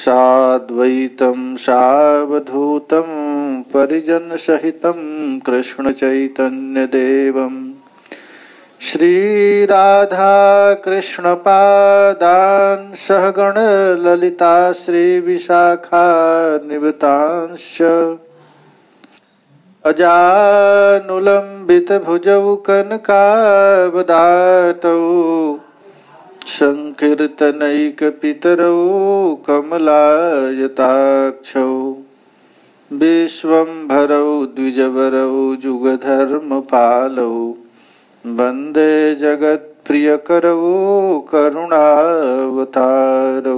साद्वैतं सावधूतं परिजनसहितं कृष्णचैतन्यदेवं श्रीराधा कृष्णपादान् सहगण ललिता श्रीविशाखान्वितांश्च अजानुलम्बितभुजौ कनकावदातौ संकीर्तनैकपितरौ कमलायताक्षौ विश्वम्भरौ द्विजवरौ जुगधर्मपालौ वन्दे जगत्प्रियकरौ करुणावतारौ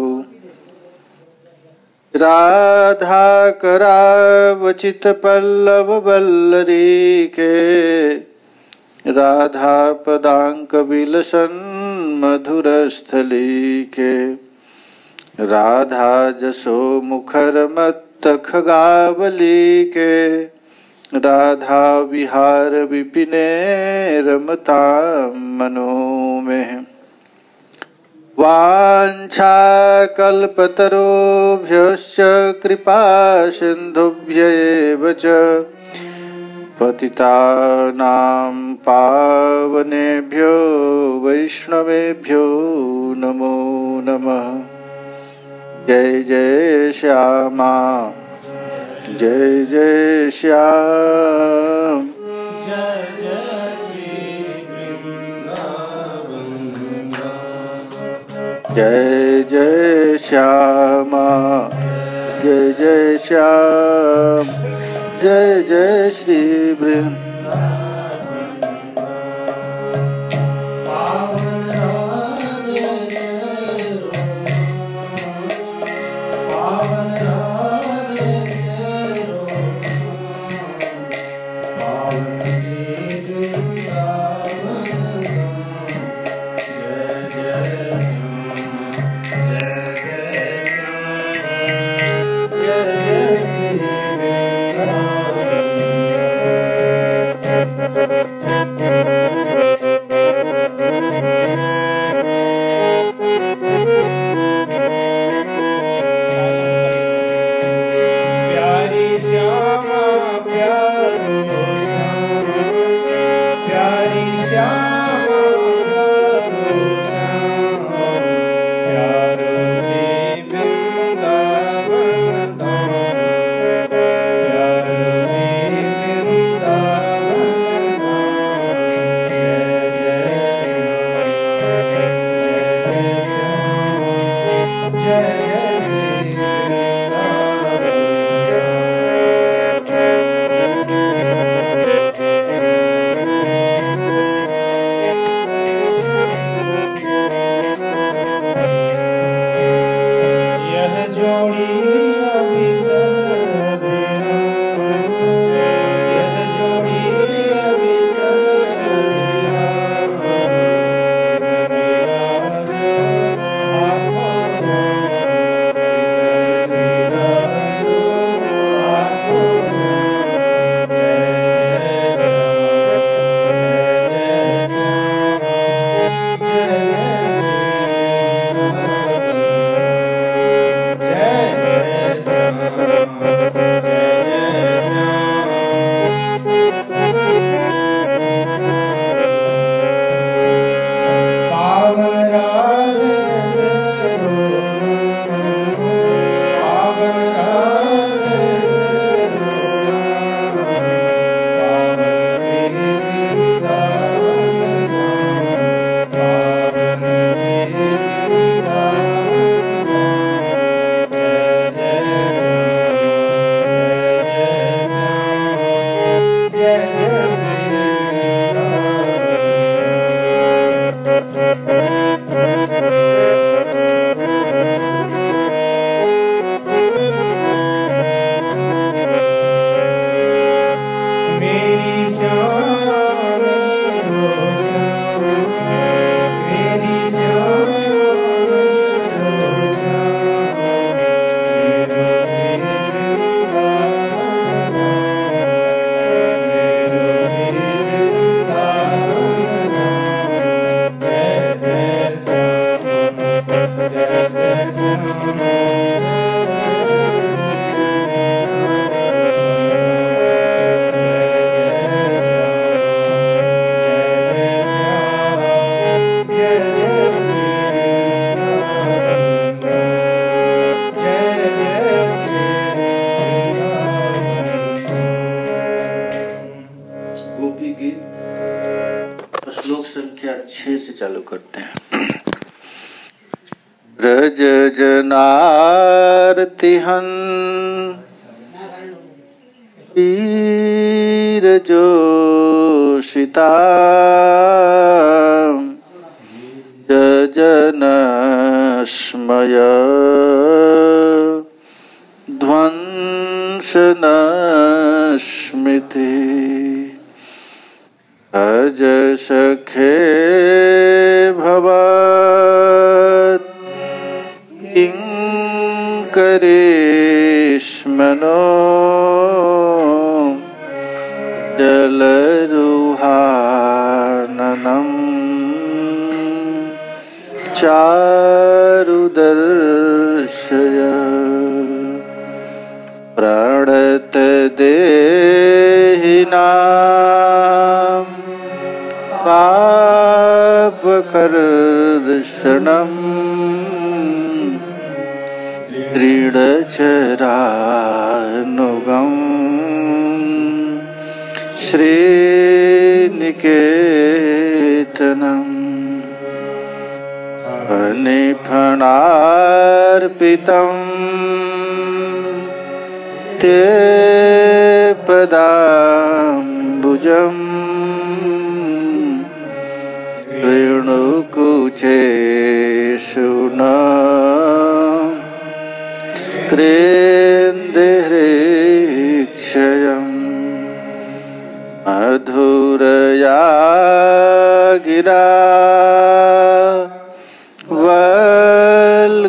राधाकरावचितपल्लववल्लरीके राधापदाङ्कविलसन् मधुरस्थलीके राधा जसो मुखरमत्तखगावलीके राधा विहार विपिने रमतां मनो मे वाञ्छाकल्पतरुभ्यश्च कृपा सिन्धुभ्यैव च पतितानां पावनेभ्यो वैष्णवेभ्यो नमो नमः। जय जय श्यामा जय जय श्याम जय जय श्री वृंदावन जय जय श्यामा जय जय श्याम जय जय श्री ब्रज जनारतिहन वीर जोषिता जजनस्मय ध्वंसन स्मृति अज सखे भवत् किंकरेष्मनो जलरुहाननम् चारुदर्शय प्रणत देहिनां पापकर्षणम् क्रीडचरानुगम् श्रीनिकेतनम् फणिफणार्पितम् ते पदाम्बुजम् रेणुकुचेषु न क्रेन्देहृक्षयम् मधुरया गिरा वल्गुवाक्यजा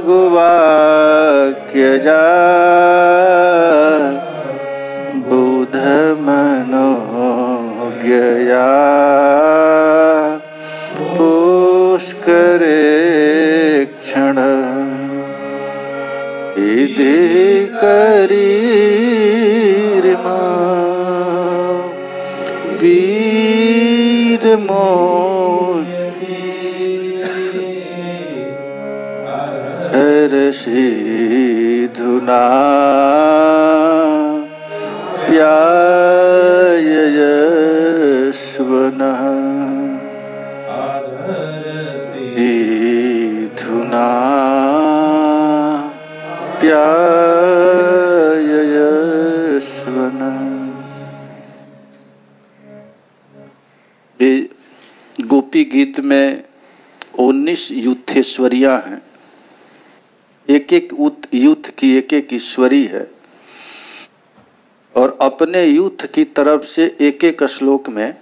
बुधमनोज्ञया पुष्करे क्षण विधि करीर्मा वीरमो हर्षिधुना प्याययस्वनः धुना प्याययस्वनः। गोपी गीत में 19 युद्धेश्वरियां हैं। एक एक युद्ध की एक एक ईश्वरी है और अपने युद्ध की तरफ से एक एक श्लोक में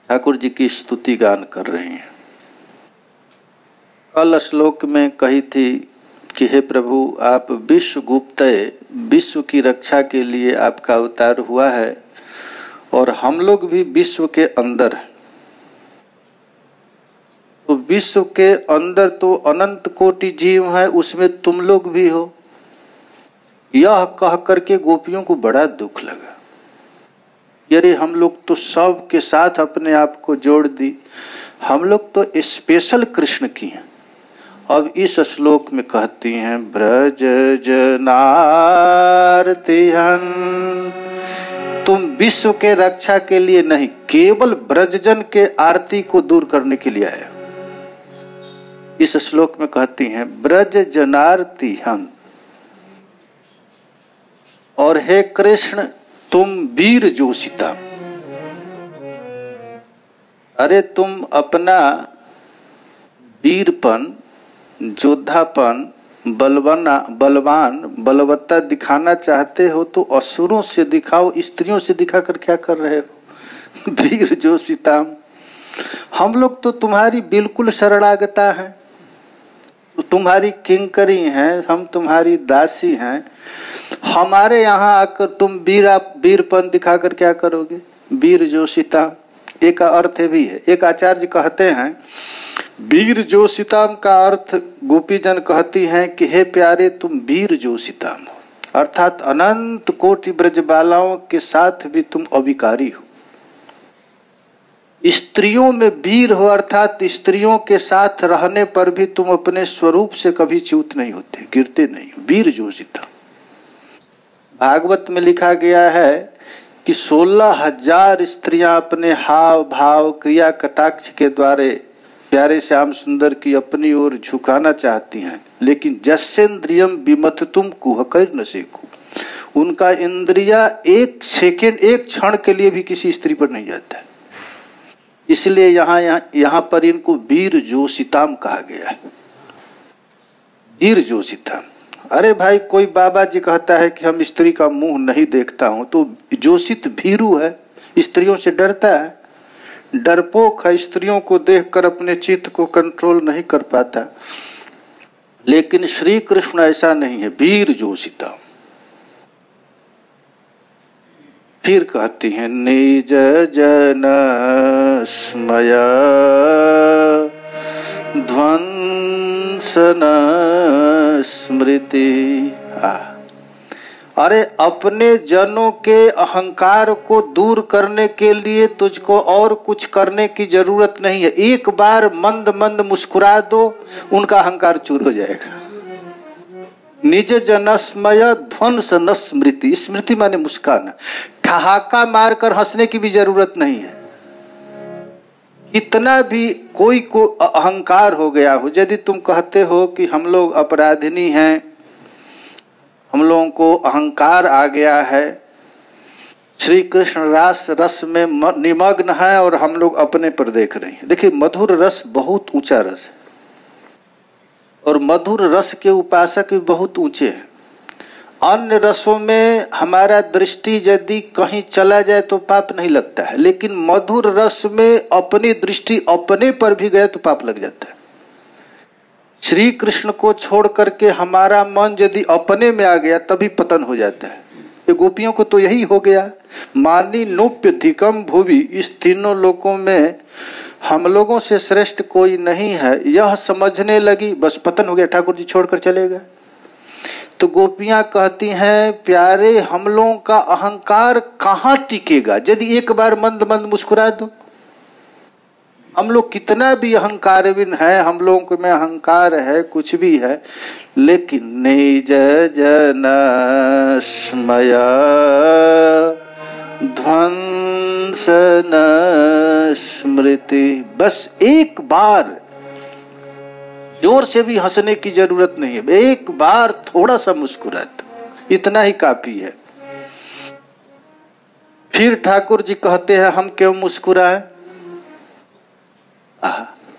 ठाकुर जी की स्तुति गान कर रही हैं। कल श्लोक में कही थी कि हे प्रभु, आप विश्व गुप्तय, विश्व की रक्षा के लिए आपका अवतार हुआ है और हम लोग भी विश्व के अंदर हैं। तो विश्व के अंदर तो अनंत कोटि जीव है, उसमें तुम लोग भी हो। यह कह करके गोपियों को बड़ा दुख लगा। यारे हम लोग तो सब के साथ अपने आप को जोड़ दी, हम लोग तो स्पेशल कृष्ण की हैं। अब इस श्लोक में कहती हैं ब्रज जनार्तिहन, तुम विश्व के रक्षा के लिए नहीं, केवल ब्रजजन के आरती को दूर करने के लिए आए। इस श्लोक में कहती हैं ब्रज जनार्तिहन, और हे कृष्ण तुम वीर जोशिता। अरे तुम अपना वीरपन, योद्धापन, बलवान बलवत्ता दिखाना चाहते हो तो असुरों से दिखाओ, स्त्रियों से दिखाकर क्या कर रहे हो? वीर जोशिता, हम लोग तो तुम्हारी बिल्कुल शरणागता हैं, तुम्हारी किंकरी हैं, हम तुम्हारी दासी हैं। हमारे यहाँ आकर तुम वीरपन दिखाकर क्या करोगे? वीर जोशिता, एक अर्थ भी है। एक आचार्य कहते हैं वीर जोशिताम का अर्थ गोपीजन कहती हैं कि हे प्यारे तुम वीर जोशिताम हो, अर्थात अनंत कोटि ब्रजबालाओं के साथ भी तुम अविकारी हो। स्त्रियों में वीर हो, अर्थात स्त्रियों के साथ रहने पर भी तुम अपने स्वरूप से कभी च्युत नहीं होते, गिरते नहीं। वीर जोशिता। भागवत में लिखा गया है कि 16,000 स्त्रियां अपने हाव भाव क्रिया कटाक्ष के द्वारा प्यारे श्याम सुंदर की अपनी ओर झुकाना चाहती हैं, लेकिन जस्सेंद्रियम विमथ तुम कुह कर न सेकू, उनका इंद्रिया एक सेकेंड, एक क्षण के लिए भी किसी स्त्री पर नहीं जाता है। इसलिए यहाँ पर इनको वीर जोशिताम कहा गया है। वीर जोशिताम। अरे भाई, कोई बाबा जी कहता है कि हम स्त्री का मुंह नहीं देखता हूं, तो जोशित भीरू है, स्त्रियों से डरता है, डरपोक है, स्त्रियों को देखकर अपने चित्त को कंट्रोल नहीं कर पाता। लेकिन श्री कृष्ण ऐसा नहीं है, वीर जोशिता। फिर कहती हैं निज जन स्मय ध्वंसन स्मृति। अरे अपने जनों के अहंकार को दूर करने के लिए तुझको और कुछ करने की जरूरत नहीं है। एक बार मंद मंद मुस्कुरा दो, उनका अहंकार चूर हो जाएगा। निज जनस्मय ध्वंस न स्मृति। स्मृति माने मुस्काना। ठहाका मारकर हंसने की भी जरूरत नहीं है। इतना भी कोई को अहंकार हो गया हो, यदि तुम कहते हो कि हम लोग अपराधिनी हैं, हम लोगों को अहंकार आ गया है, श्री कृष्ण रास रस में निमग्न है और हम लोग अपने पर देख रहे हैं। देखिए, मधुर रस बहुत ऊंचा रस है और मधुर रस के उपासक भी बहुत ऊंचे हैं। अन्य रसों में हमारा दृष्टि यदि कहीं चला जाए तो पाप नहीं लगता है, लेकिन मधुर रस में अपनी दृष्टि अपने पर भी गए तो पाप लग जाता है। श्री कृष्ण को छोड़ करके हमारा मन यदि अपने में आ गया तभी पतन हो जाता है। ये गोपियों को तो यही हो गया। मानी नोप्य धिकम भुवि, इस तीनों लोकों में हम लोगों से श्रेष्ठ कोई नहीं है, यह समझने लगी, बस पतन हो गया, ठाकुर जी छोड़कर चले गए। तो गोपियां कहती हैं, प्यारे हम लोगों का अहंकार कहाँ टिकेगा यदि एक बार मंद मंद मुस्कुरा दो। हम लोग कितना भी अहंकारहीन है, हम लोगों में अहंकार है, कुछ भी है, लेकिन निज जन स्मय ध्वंस न स्मृति। बस एक बार, जोर से भी हंसने की जरूरत नहीं है, एक बार थोड़ा सा मुस्कुरा दो, इतना ही काफी है। फिर ठाकुर जी कहते हैं, हम क्यों मुस्कुराएं?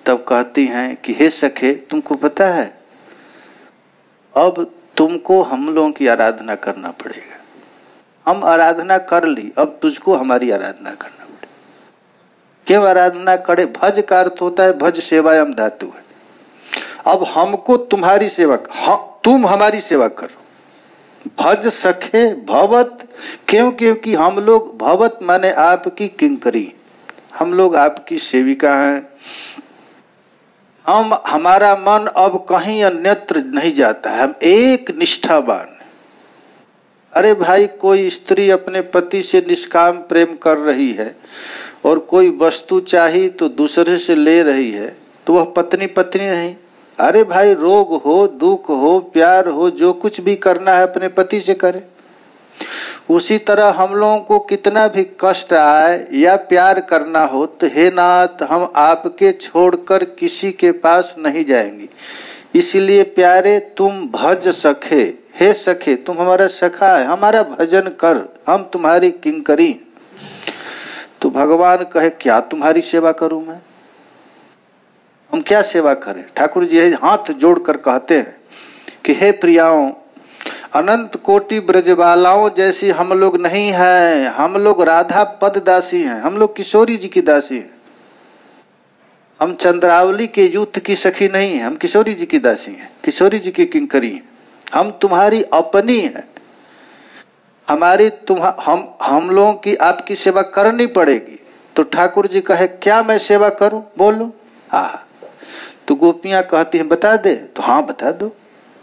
तब कहती हैं कि हे सखे, तुमको पता है अब तुमको हम लोगों की आराधना करना पड़ेगा। हम आराधना कर ली, अब तुझको हमारी आराधना करना पड़ेगा। क्यों आराधना करे? भज का अर्थ होता है भज सेवायाम धातु है। अब हमको तुम्हारी सेवा, तुम हमारी सेवा करो। भज सखे भवत, क्यों? क्योंकि हम लोग, भवत माने आपकी किंकरी, हम लोग आपकी सेविका हैं। हमारा मन अब कहीं अन्यत्र नहीं जाता है, हम एक निष्ठावान। अरे भाई, कोई स्त्री अपने पति से निष्काम प्रेम कर रही है और कोई वस्तु चाहिए तो दूसरे से ले रही है, तो वह पत्नी पत्नी नहीं। अरे भाई, रोग हो, दुख हो, प्यार हो, जो कुछ भी करना है अपने पति से करे। उसी तरह हम लोगों को कितना भी कष्ट आए या प्यार करना हो तो हे नाथ, हम आपके छोड़कर किसी के पास नहीं जाएंगे। इसलिए प्यारे, तुम भज सखे, हे सखे, तुम हमारा सखा है, हमारा भजन कर, हम तुम्हारी किंकरी। तो भगवान कहे, क्या तुम्हारी सेवा करूं मैं? हम क्या सेवा करें? ठाकुर जी हाथ जोड़कर कहते हैं कि हे प्रियाओं, अनंत कोटि ब्रजबालाओं जैसी हम लोग नहीं हैं, हम लोग राधा पद दासी हैं, हम लोग किशोरी जी की दासी हैं। हम चंद्रावली के युद्ध की सखी नहीं है, हम किशोरी जी की दासी हैं, किशोरी जी की किंकरी हैं। हम तुम्हारी अपनी है, हमारी हम लोगों की आपकी सेवा करनी पड़ेगी। तो ठाकुर जी कहे, क्या मैं सेवा करूं? बोलो। तो गोपियां कहती हैं, बता दे। तो हाँ, बता दो,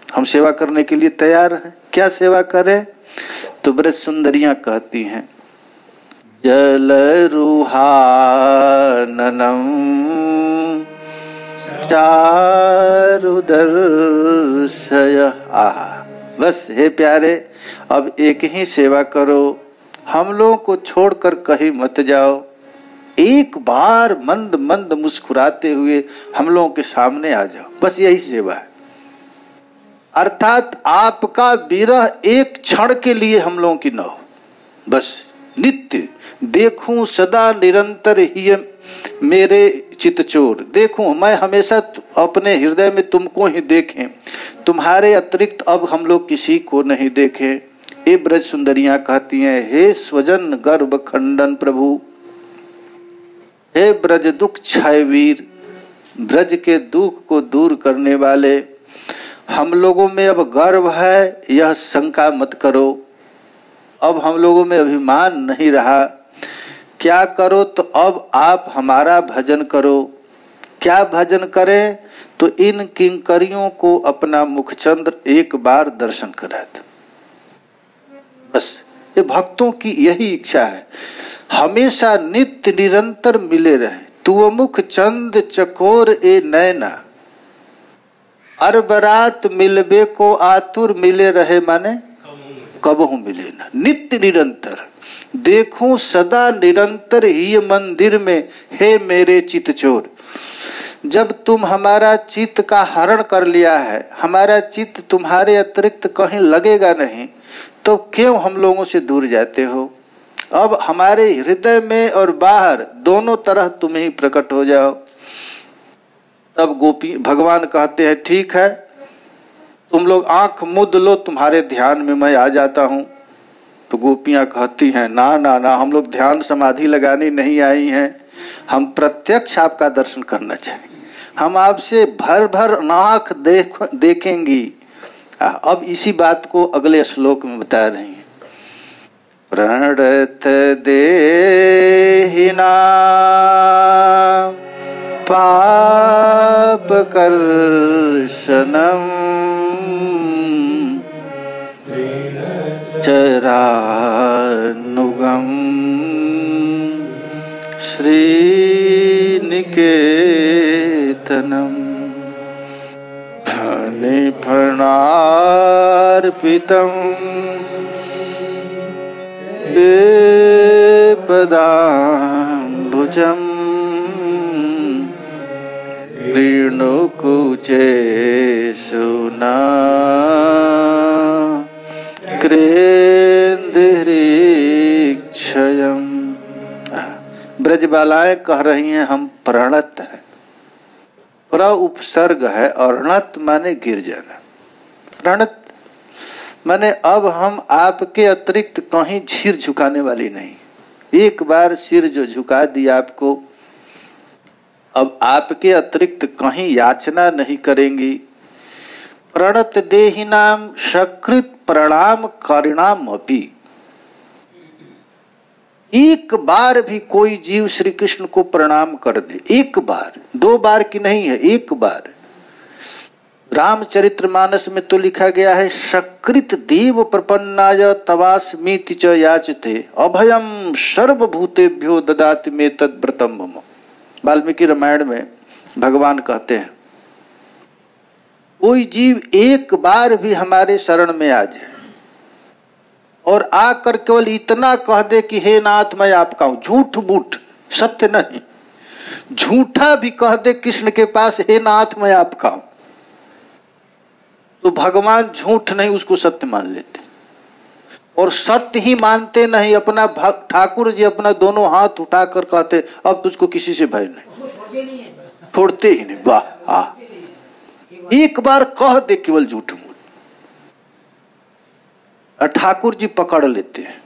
हम सेवा करने के लिए तैयार हैं। क्या सेवा करें? तो ब्रज सुंदरियां कहती हैं, जल रुहाननम चारुदर्शय। बस हे प्यारे, अब एक ही सेवा करो, हम लोगों को छोड़कर कहीं मत जाओ। एक बार मंद मंद मुस्कुराते हुए हम लोगों के सामने आ जाओ, बस यही सेवा है। अर्थात आपका विरह एक क्षण के लिए हम लोगों की न हो, बस नित्य देखूं सदा निरंतर ही मेरे चितचोर। देखूं मैं हमेशा अपने हृदय में तुमको ही देखें, तुम्हारे अतिरिक्त अब हम लोग किसी को नहीं देखें। ये ब्रज सुंदरियां कहती हैं, हे स्वजन गर्भ खंडन प्रभु, हे ब्रज दुख छाय वीर, ब्रज के दुख को दूर करने वाले, हम लोगों में अब गर्व है यह शंका मत करो, अब हम लोगों में अभिमान नहीं रहा। क्या करो तो अब आप हमारा भजन करो। क्या भजन करें तो इन किंकरियों को अपना मुखचंद्र एक बार दर्शन करा दो। बस ये भक्तों की यही इच्छा है, हमेशा नित्य निरंतर मिले रहे। तू मुख चंद चकोर ए नैना, अरबरात मिलबे को आतुर मिले रहे, माने कबहू मिले ना। नित्य निरंतर देखूं सदा निरंतर ही मंदिर में, हे मेरे चित चोर। जब तुम हमारा चित्त का हरण कर लिया है, हमारा चित्त तुम्हारे अतिरिक्त कहीं लगेगा नहीं, तो क्यों हम लोगों से दूर जाते हो? अब हमारे हृदय में और बाहर दोनों तरह तुम ही प्रकट हो जाओ। तब गोपी भगवान कहते हैं, ठीक है तुम लोग आंख मुद लो, तुम्हारे ध्यान में मैं आ जाता हूं। तो गोपियां कहती हैं, ना ना ना, हम लोग ध्यान समाधि लगाने नहीं आई हैं, हम प्रत्यक्ष आपका दर्शन करना चाहेंगे, हम आपसे भर भर आंख देखेंगी। अब इसी बात को अगले श्लोक में बता रही हैं। प्रणत देहिना पाप कर्षणम चरानुगम श्रीनिकेतनम फणार्पितम पदाम्बुजम ऋणुकुचे सुना क्रेंद्रिक्षयम। ब्रजबालाएं कह रही हैं, हम प्रणत हैं। प्र उपसर्ग है और णत माने गिर जाना। प्रणत माने अब हम आपके अतिरिक्त कहीं सिर झुकाने वाली नहीं। एक बार सिर जो झुका दिया आपको, अब आपके अतिरिक्त कहीं याचना नहीं करेंगी। प्रणत देहिनाम सकृत प्रणाम करिणाम अपि। एक बार भी कोई जीव श्री कृष्ण को प्रणाम कर दे, एक बार, दो बार की नहीं है, एक बार। रामचरितमानस में तो लिखा गया है, सकृत देव प्रपन्नाय तवास्मीति च याचते अभयम सर्वभूतेभ्यो ददाति मे तद्व्रतम मम। वाल्मीकि रामायण में भगवान कहते हैं, कोई जीव एक बार भी हमारे शरण में आ जाए और आकर केवल इतना कह दे कि हे नाथ मैं आपका हूं, झूठ मूठ, सत्य नहीं, झूठा भी कह दे कृष्ण के पास, हे नाथ मैं आपका हूं, तो भगवान झूठ नहीं उसको सत्य मान लेते। और सत्य ही मानते नहीं, अपना ठाकुर जी अपना दोनों हाथ उठाकर कहते, अब तुझको किसी से भय नहीं, छोड़ते ही नहीं। वाह, हाँ, एक बार कह दे केवल झूठ मूठ, ठाकुर जी पकड़ लेते हैं।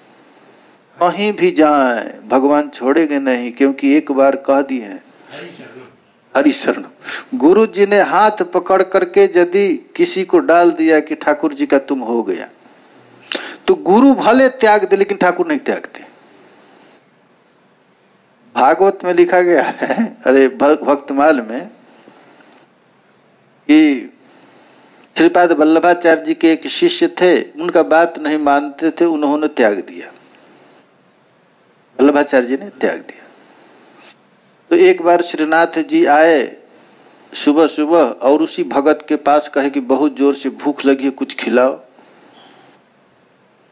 कहीं भी जाए भगवान छोड़ेंगे नहीं, क्योंकि एक बार कह दिए हैं हरि शरण। गुरु जी ने हाथ पकड़ करके यदि किसी को डाल दिया कि ठाकुर जी का तुम हो गया, तो गुरु भले त्याग दे लेकिन ठाकुर नहीं त्यागते। भागवत में लिखा गया है, अरे भक्तमाल में, कि श्रीपाद वल्लभाचार्य जी के एक शिष्य थे, उनका बात नहीं मानते थे, उन्होंने त्याग दिया, वल्लभाचार्य जी ने त्याग दिया। तो एक बार श्रीनाथ जी आए सुबह सुबह और उसी भगत के पास कहे कि बहुत जोर से भूख लगी है, कुछ खिलाओ।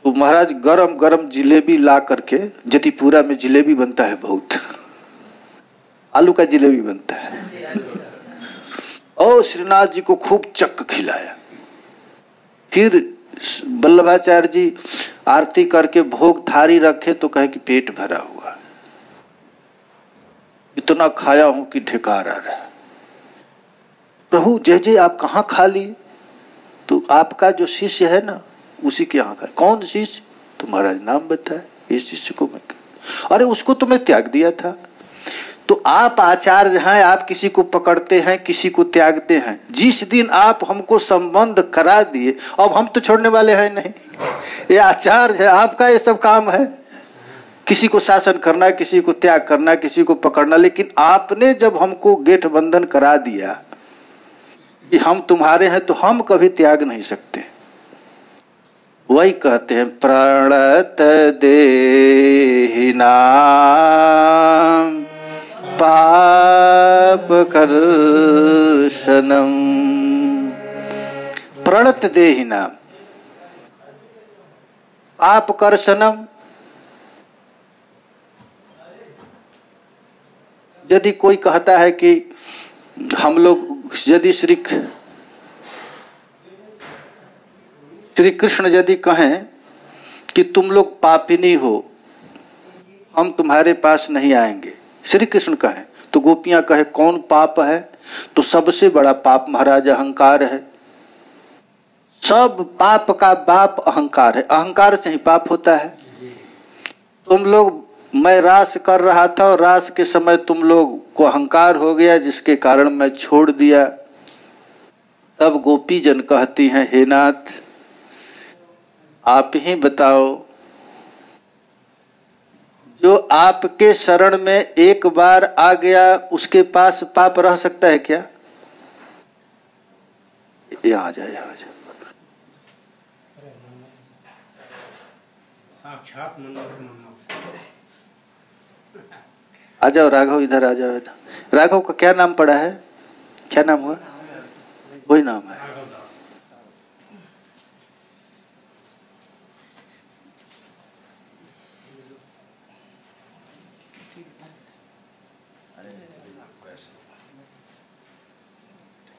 तो महाराज गरम गरम जिलेबी ला करके, जतिपुरा में जिलेबी बनता है बहुत, आलू का जिलेबी बनता है। और श्रीनाथ जी को खूब चक्क खिलाया। फिर वल्लभाचार्य जी आरती करके भोग थारी रखे तो कहे कि पेट भरा हुआ, इतना खाया हूं कि ढिकार आ रहा है। प्रभु जय जय आप कहाँ खा लिए? तो आपका जो शिष्य है ना उसी के यहाँ खा। कौन शिष्य? तो महाराज नाम बताया, इस शिष्य को मैं। अरे उसको तो मैं त्याग दिया था। तो आप आचार्य हैं, आप किसी को पकड़ते हैं, किसी को त्यागते हैं। जिस दिन आप हमको संबंध करा दिए, अब हम तो छोड़ने वाले हैं नहीं। ये आचार्य है, आपका ये सब काम है, किसी को शासन करना, किसी को त्याग करना, किसी को पकड़ना। लेकिन आपने जब हमको गेठ बंधन करा दिया कि हम तुम्हारे हैं, तो हम कभी त्याग नहीं सकते। वही कहते हैं प्रणत देहिनाम पाप कर्षणम। प्रणत देहिनाम पाप कर्षणम। यदि कोई कहता है कि हम लोग, यदि श्री कृष्ण यदि कहें कि तुम लोग पापिनी हो, हम तुम्हारे पास नहीं आएंगे, श्री कृष्ण कहें, तो गोपियां कहे कौन पाप है? तो सबसे बड़ा पाप महाराज अहंकार है। सब पाप का बाप अहंकार है। अहंकार से ही पाप होता है। तुम लोग, मैं रास कर रहा था और रास के समय तुम लोग को अहंकार हो गया, जिसके कारण मैं छोड़ दिया। तब गोपी जन कहती हैं, हे नाथ आप ही बताओ, जो आपके शरण में एक बार आ गया उसके पास पाप रह सकता है क्या? यहाँ आ जाए, यहाँ आ जाए। साक्षात आ जाओ राघव, इधर आ जाओ। राघव का क्या नाम पड़ा है? क्या नाम हुआ? वही नाम है।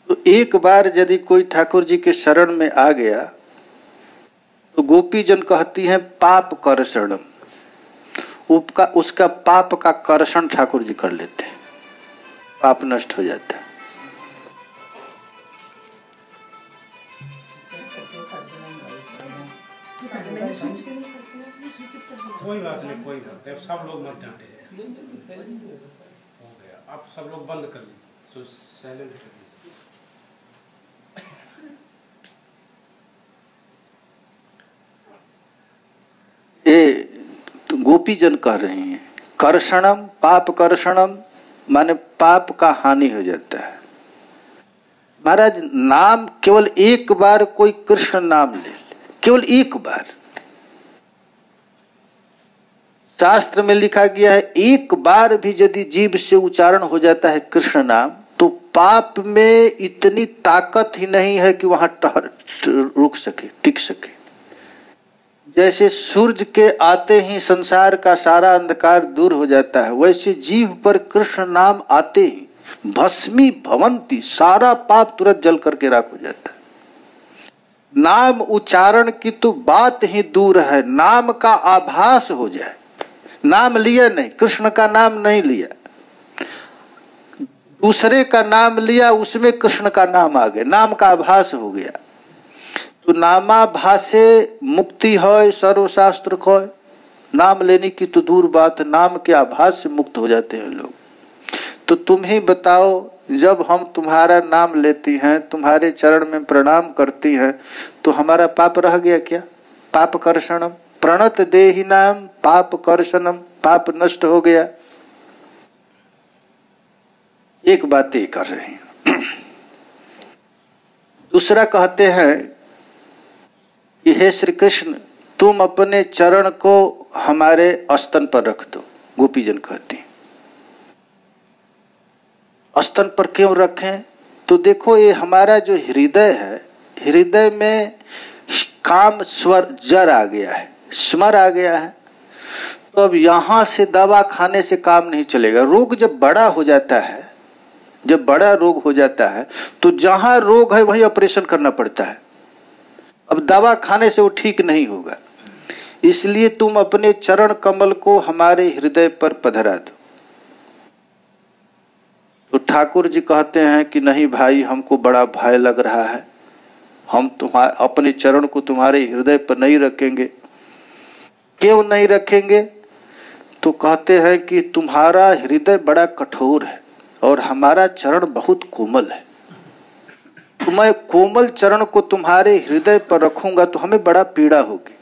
तो एक बार यदि कोई ठाकुर जी के शरण में आ गया तो गोपी जन कहती हैं पाप कर्षणम। उसका पाप का कर्षण ठाकुर जी कर लेते हैं, पाप नष्ट हो जाता है। कोई बात नहीं, कोई बात नहीं, सब लोग मत डांटे। हो गया, आप सब लोग बंद कर लीजिए, साइलेंट कर लीजिए। ये तो गोपी जन कह रही हैं कर्षणम, पाप कर्षणम माने पाप का हानि हो जाता है। महाराज नाम केवल एक बार कोई कृष्ण नाम ले, केवल एक बार। शास्त्र में लिखा गया है एक बार भी यदि जीभ से उच्चारण हो जाता है कृष्ण नाम, तो पाप में इतनी ताकत ही नहीं है कि वहां रुक सके, टिक सके। जैसे सूरज के आते ही संसार का सारा अंधकार दूर हो जाता है, वैसे जीभ पर कृष्ण नाम आते ही भस्मी भवंती, सारा पाप तुरंत जल करके राख हो जाता है। नाम उच्चारण की तो बात ही दूर है, नाम का आभास हो जाए। नाम लिया नहीं, कृष्ण का नाम नहीं लिया, दूसरे का नाम लिया, उसमें कृष्ण का नाम आ गया, नाम का आभास हो गया। तो नामाभासे मुक्ति है, सर्वशास्त्र को नाम लेने की तो दूर बात, नाम के आभास से मुक्त हो जाते हैं लोग। तो तुम ही बताओ, जब हम तुम्हारा नाम लेती हैं, तुम्हारे चरण में प्रणाम करती हैं, तो हमारा पाप रह गया क्या? पाप कर्षणम, प्रणत देहि नाम पाप कर्षणम, पाप नष्ट हो गया। एक बात ये कर रहे हैं। दूसरा कहते हैं कि हे श्री कृष्ण, तुम अपने चरण को हमारे स्तन पर रख दो। गोपीजन कहते हैं स्तन पर क्यों रखें? तो देखो ये हमारा जो हृदय है, हृदय में काम स्वर जर आ गया है, स्मर आ गया है। तो अब यहां से दवा खाने से काम नहीं चलेगा। रोग जब बड़ा हो जाता है, जब बड़ा रोग हो जाता है तो जहां रोग है वहीं ऑपरेशन करना पड़ता है। अब दवा खाने से वो ठीक नहीं होगा। इसलिए तुम अपने चरण कमल को हमारे हृदय पर पधरा दो। तो ठाकुर जी कहते हैं कि नहीं भाई, हमको बड़ा भय लग रहा है, हम अपने चरण को तुम्हारे हृदय पर नहीं रखेंगे। क्यों नहीं रखेंगे? तो कहते हैं कि तुम्हारा हृदय बड़ा कठोर है और हमारा चरण बहुत कोमल है। तो मैं कोमल चरण को तुम्हारे हृदय पर रखूंगा तो हमें बड़ा पीड़ा होगी।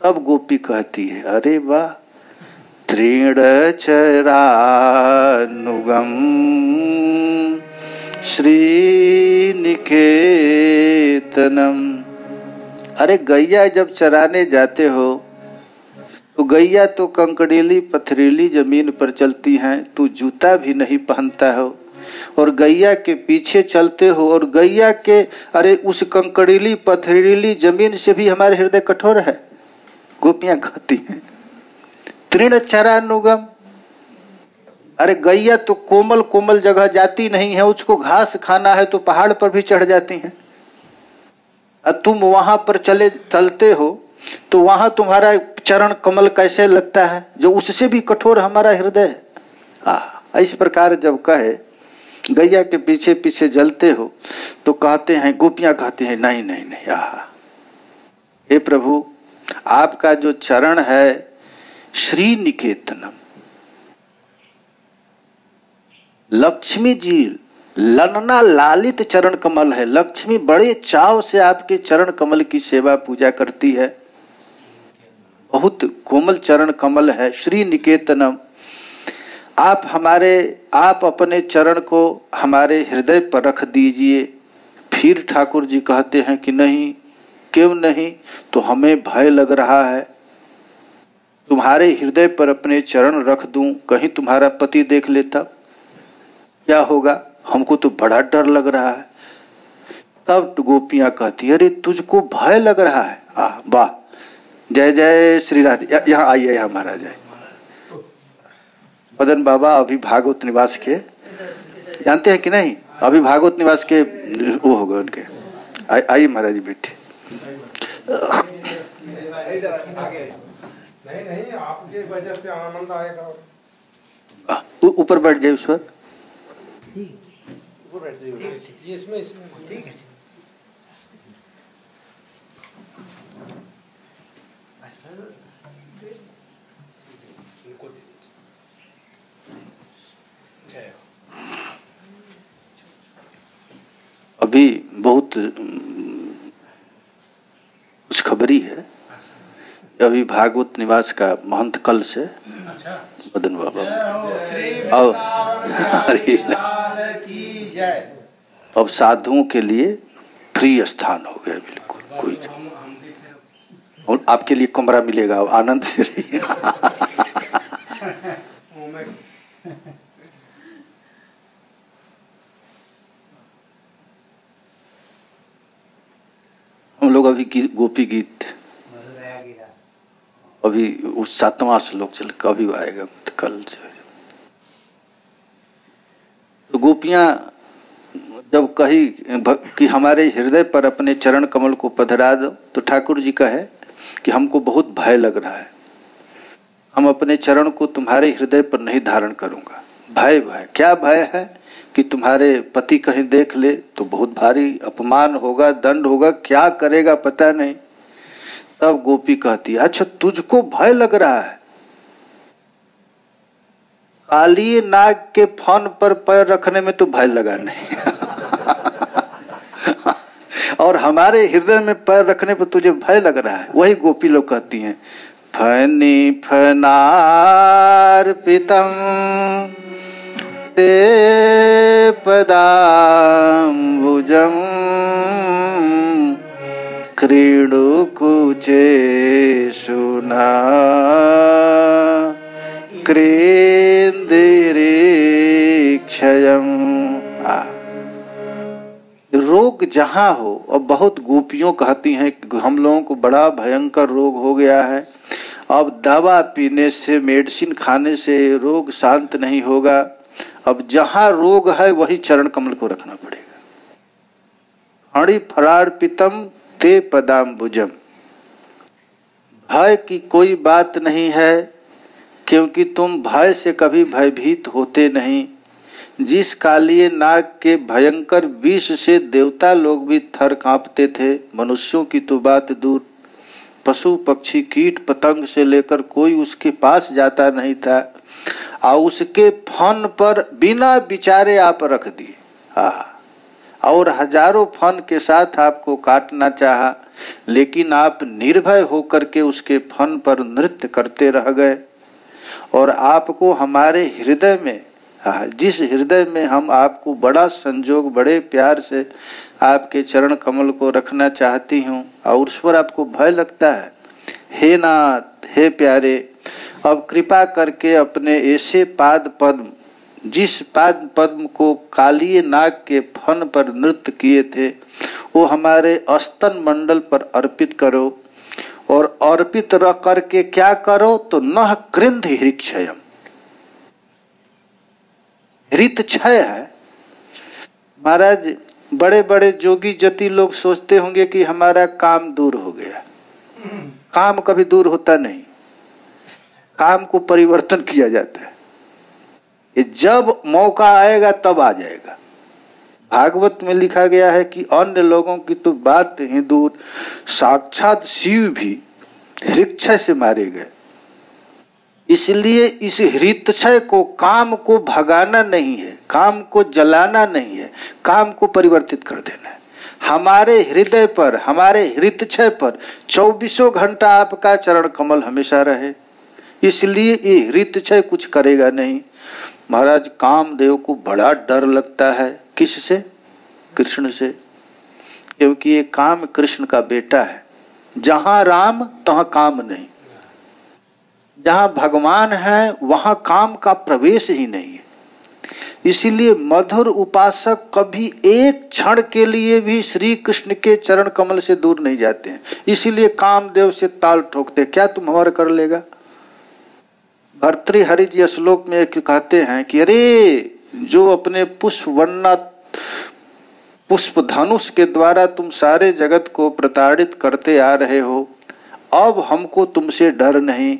तब गोपी कहती है, अरे वाह, तृण चरानुगम श्रीनिकेतनम। अरे गैया जब चराने जाते हो तो गैया तो कंकड़ीली पथरीली जमीन पर चलती हैं, तू जूता भी नहीं पहनता हो और गैया के पीछे चलते हो। और गैया के अरे उस कंकड़ीली पथरीली जमीन से भी हमारे हृदय कठोर है। गोपियां कहती हैं तृण चरानुगम। अरे गैया तो कोमल कोमल जगह जाती नहीं है, उसको घास खाना है तो पहाड़ पर भी चढ़ जाती हैं। तुम वहां पर चलते हो तो वहां तुम्हारा चरण कमल कैसे लगता है, जो उससे भी कठोर हमारा हृदय है। इस प्रकार जब कहे गैया के पीछे पीछे जलते हो तो कहते हैं, गोपियां कहती हैं नहीं नहीं नहीं, हे प्रभु, आपका जो चरण है श्री निकेतनम, लक्ष्मी जी ललना लालित चरण कमल है। लक्ष्मी बड़े चाव से आपके चरण कमल की सेवा पूजा करती है। बहुत कोमल चरण कमल है। श्री निकेतनम, आप अपने चरण को हमारे हृदय पर रख दीजिए। फिर ठाकुर जी कहते हैं कि नहीं, क्यों नहीं, तो हमें भय लग रहा है, तुम्हारे हृदय पर अपने चरण रख दूं, कहीं तुम्हारा पति देख लेता क्या होगा, हमको तो बड़ा डर लग रहा है। तब गोपियां कहती, अरे तुझको भय लग रहा है, वाह, जय जय श्री राधे। यहाँ आइए, यहाँ महाराज आए। मदन बाबा अभी भागवत निवास के जानते हैं कि नहीं, अभी भागवत निवास के वो होगा उनके। आइए महाराज जी, बैठे। नहीं, आपके वजह से आनंद आएगा। ऊपर बैठ जाए, उस पर इसमें ठीक है। अभी बहुत खुशखबरी है। अभी भागवत निवास का महंत कल से मदन बाबा अब साधुओं के लिए फ्री स्थान हो गया, बिल्कुल कोई, और आपके लिए कमरा मिलेगा, आनंद से रहिए। हम लोग अभी गोपी गीत अभी उस 7वां श्लोक चल कभी आएगा, कल जो है। तो गोपियां जब कही कि हमारे हृदय पर अपने चरण कमल को पधरा दो, तो ठाकुर जी कहे कि हमको बहुत भय लग रहा है, हम अपने चरण को तुम्हारे हृदय पर नहीं धारण करूंगा। भय क्या भय है कि तुम्हारे पति कहीं देख ले तो बहुत भारी अपमान होगा, दंड होगा, क्या करेगा पता नहीं। तब गोपी कहती, अच्छा तुझको भय लग रहा है, काली नाग के फन पर पैर रखने में तो भय लगा नहीं। और हमारे हृदय में पैर रखने पर तुझे भय लग रहा है। वही गोपी लोग कहती हैं, फनी फनार्पितम ते पदाम्बुजम क्रीडु कुचे सुना क्रेंदिरीक्षयम। रोग जहां हो, और बहुत गोपियों कहती हैं कि हम लोगों को बड़ा भयंकर रोग हो गया है अब दवा पीने से, मेडिसिन खाने से रोग शांत नहीं होगा। अब जहां रोग है वही चरण कमल को रखना पड़ेगा। हणि फलार्पितम ते पदाम्बुजम। भय की कोई बात नहीं है, क्योंकि तुम भय से कभी भयभीत होते नहीं। जिस कालिए नाग के भयंकर विष से देवता लोग भी थर कांपते थे, मनुष्यों की तो बात दूर, पशु पक्षी कीट पतंग से लेकर कोई उसके पास जाता नहीं था। और उसके फन पर बिना विचारे आप रख दिए। और हजारों फन के साथ आपको काटना चाहा, लेकिन आप निर्भय होकर के उसके फन पर नृत्य करते रह गए। और आपको हमारे हृदय में, जिस हृदय में हम आपको बड़ा संजोग, बड़े प्यार से आपके चरण कमल को रखना चाहती हूँ, और उस पर आपको भय लगता है। हे नाथ, हे प्यारे, अब कृपा करके अपने ऐसे पाद पद्म, जिस पाद पद्म को कालिए नाग के फन पर नृत्य किए थे, वो हमारे स्तन मंडल पर अर्पित करो। और अर्पित रख करके क्या करो तो नह कृंध हृक्षयम, हृत क्षय है। महाराज, बड़े बड़े जोगी जति लोग सोचते होंगे कि हमारा काम दूर हो गया। काम कभी दूर होता नहीं, काम को परिवर्तन किया जाता है। ये जब मौका आएगा तब आ जाएगा। भागवत में लिखा गया है कि अन्य लोगों की तो बात ही दूर, साक्षात शिव भी हृक्षय से मारे गए। इसलिए इस हृक्षय को, काम को भगाना नहीं है, काम को जलाना नहीं है, काम को परिवर्तित कर देना है। हमारे हृदय पर, हमारे हृक्षय पर 24 घंटा आपका चरण कमल हमेशा रहे। इसलिए ये हृक्षय कुछ करेगा नहीं। महाराज, कामदेव को बड़ा डर लगता है। किससे? कृष्ण से, क्योंकि ये काम कृष्ण का बेटा है। जहां राम तहां काम नहीं, जहां भगवान है वहां काम का प्रवेश ही नहीं है। इसीलिए मधुर उपासक कभी एक क्षण के लिए भी श्री कृष्ण के चरण कमल से दूर नहीं जाते हैं। इसीलिए कामदेव से ताल ठोकते, क्या तुम हमारा कर लेगा। भर्तृहरि जी श्लोक में कहते हैं कि अरे, जो अपने पुष्प धनुष के द्वारा तुम सारे जगत को प्रताड़ित करते आ रहे हो, अब हमको तुमसे डर नहीं,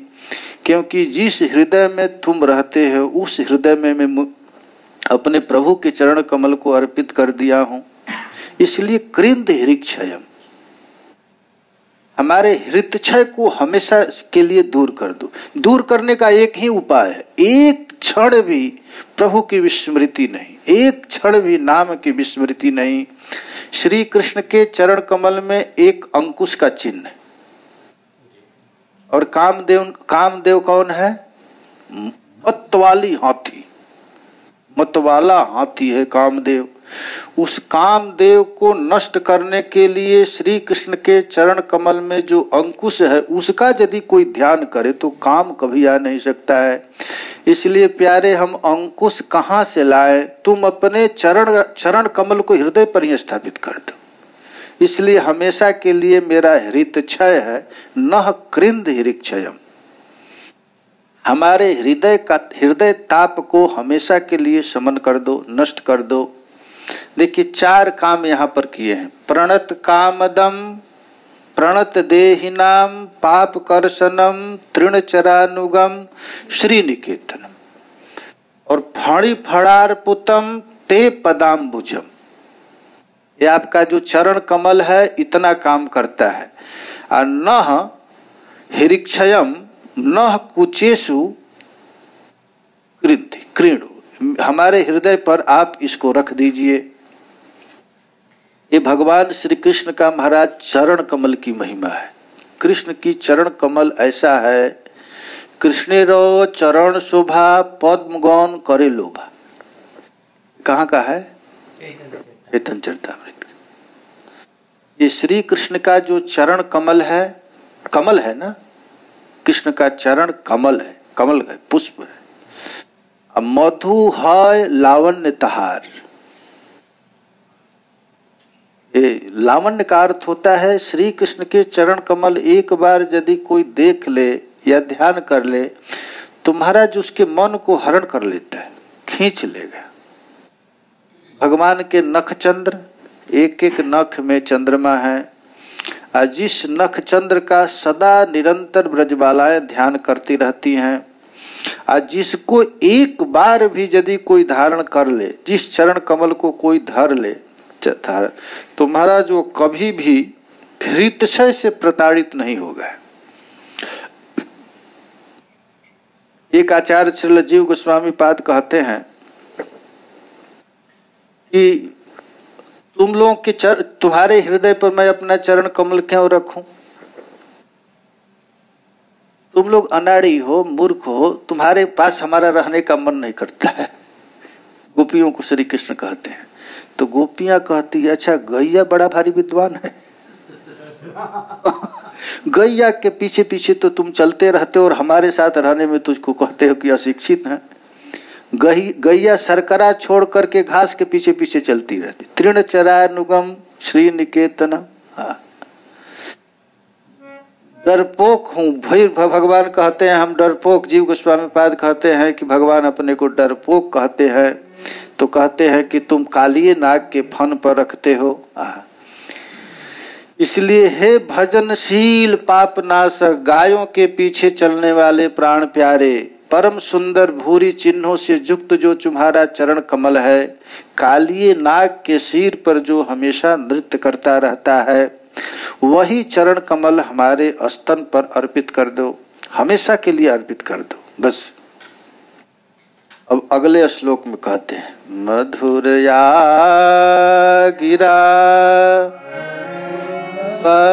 क्योंकि जिस हृदय में तुम रहते हो उस हृदय में मैं अपने प्रभु के चरण कमल को अर्पित कर दिया हूं। इसलिए कृंद हृक्षयम, हमारे हृक्षय को हमेशा के लिए दूर कर दो। दूर करने का एक ही उपाय है, एक क्षण भी प्रभु की विस्मृति नहीं, एक क्षण भी नाम की विस्मृति नहीं। श्री कृष्ण के चरण कमल में एक अंकुश का चिन्ह है। और कामदेव कौन है? मतवाली हाथी, मतवाला हाथी है कामदेव। उस कामदेव को नष्ट करने के लिए श्री कृष्ण के चरण कमल में जो अंकुश है, उसका यदि कोई ध्यान करे तो काम कभी आ नहीं सकता है। इसलिए प्यारे, हम अंकुश कहाँ से लाए? तुम अपने चरण कमल को हृदय पर ही स्थापित कर दो। इसलिए हमेशा के लिए मेरा हृक्षय है, नह कृंद हृक्षयम। हमारे हृदय ताप को हमेशा के लिए शमन कर दो, नष्ट कर दो। देखिए, 4 काम यहाँ पर किए हैं। प्रणत कामदम, प्रणत देहिनाम, पाप कर्षणम, तृणचरानुगम, श्री निकेतनम, और फणि फड़ार्पुतम ते पदाम्बुजम। ये आपका जो चरण कमल है इतना काम करता है। और नह हृक्षयम, नह कुचेषु क्रीणु, हमारे हृदय पर आप इसको रख दीजिए। ये भगवान श्री कृष्ण का महाराज चरण कमल की महिमा है। कृष्ण की चरण कमल ऐसा है, कृष्णेरो चरण शोभा पद्म गौन करे लोभा। कहाँ का है? चैतन्य चरितामृत। ये श्री कृष्ण का जो चरण कमल है ना, कृष्ण का चरण कमल है, पुष्प है। मधु है लावण्य तहार। लावण्य का अर्थ होता है श्री कृष्ण के चरण कमल एक बार यदि कोई देख ले या ध्यान कर ले तो महाराज उसके मन को हरण कर लेता है, खींच लेगा। भगवान के नख चंद्र, एक एक नख में चंद्रमा है, और जिस नख चंद्र का सदा निरंतर ब्रजबालाएं ध्यान करती रहती हैं, और जिसको एक बार भी यदि कोई धारण कर ले, जिस चरण कमल को कोई धर ले तो महाराज वो कभी भी हृदय से प्रताड़ित नहीं होगा। एक आचार्य श्री जीव गोस्वामी पाद कहते हैं कि तुम लोगों के तुम्हारे हृदय पर मैं अपना चरण कमल क्यों रखूं? तुम लोग अनाड़ी हो, मूर्ख हो, तुम्हारे पास हमारा रहने का मन नहीं करता है। गोपियों को श्री कृष्ण कहते हैं। तो गोपियां कहती है अच्छा गैया बड़ा भारी विद्वान है। गैया के पीछे पीछे तो तुम चलते रहते हो और हमारे साथ रहने में तुझको कहते हो कि अशिक्षित है। गैया सरकरा छोड़ करके घास के पीछे पीछे चलती रहती। तृण चरानुगम श्री निकेतन। डरपोक हूँ भाई, भगवान कहते हैं हम डरपोक। जीव गोस्वामी पाद कहते हैं कि भगवान अपने को डरपोक कहते हैं, तो कहते हैं कि तुम कालिए नाग के फन पर रखते हो। इसलिए हे भजनशील पापनाशक, गायों के पीछे चलने वाले प्राण प्यारे, परम सुंदर भूरी चिन्हों से युक्त जो तुम्हारा चरण कमल है, कालिए नाग के सिर पर जो हमेशा नृत्य करता रहता है, वही चरण कमल हमारे स्तन पर अर्पित कर दो, हमेशा के लिए अर्पित कर दो बस। अब अगले श्लोक में कहते हैं मधुरया गिरा फल्गुवाक्यया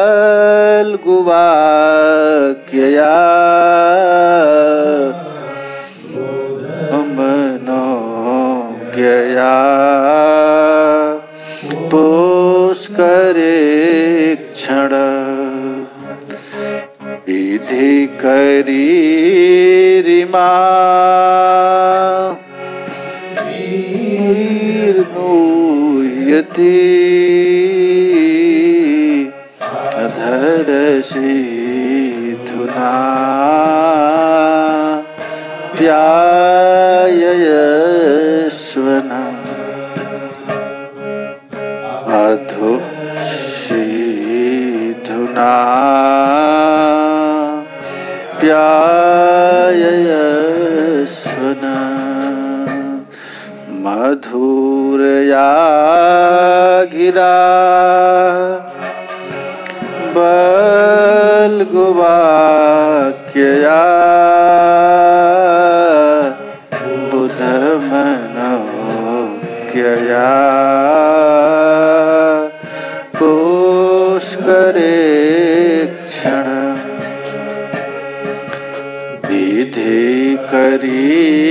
मनोज्ञया पुष्करे क्षण विधि करीरिमा वीर्नूयति अधरसि धुना प्याययस्वन अधुषीधुना प्याययस्वन मधुरया गिरा बल्गुवाक्यया बुधमनोज्ञया पुष्करे क्षण विधि करीरिमा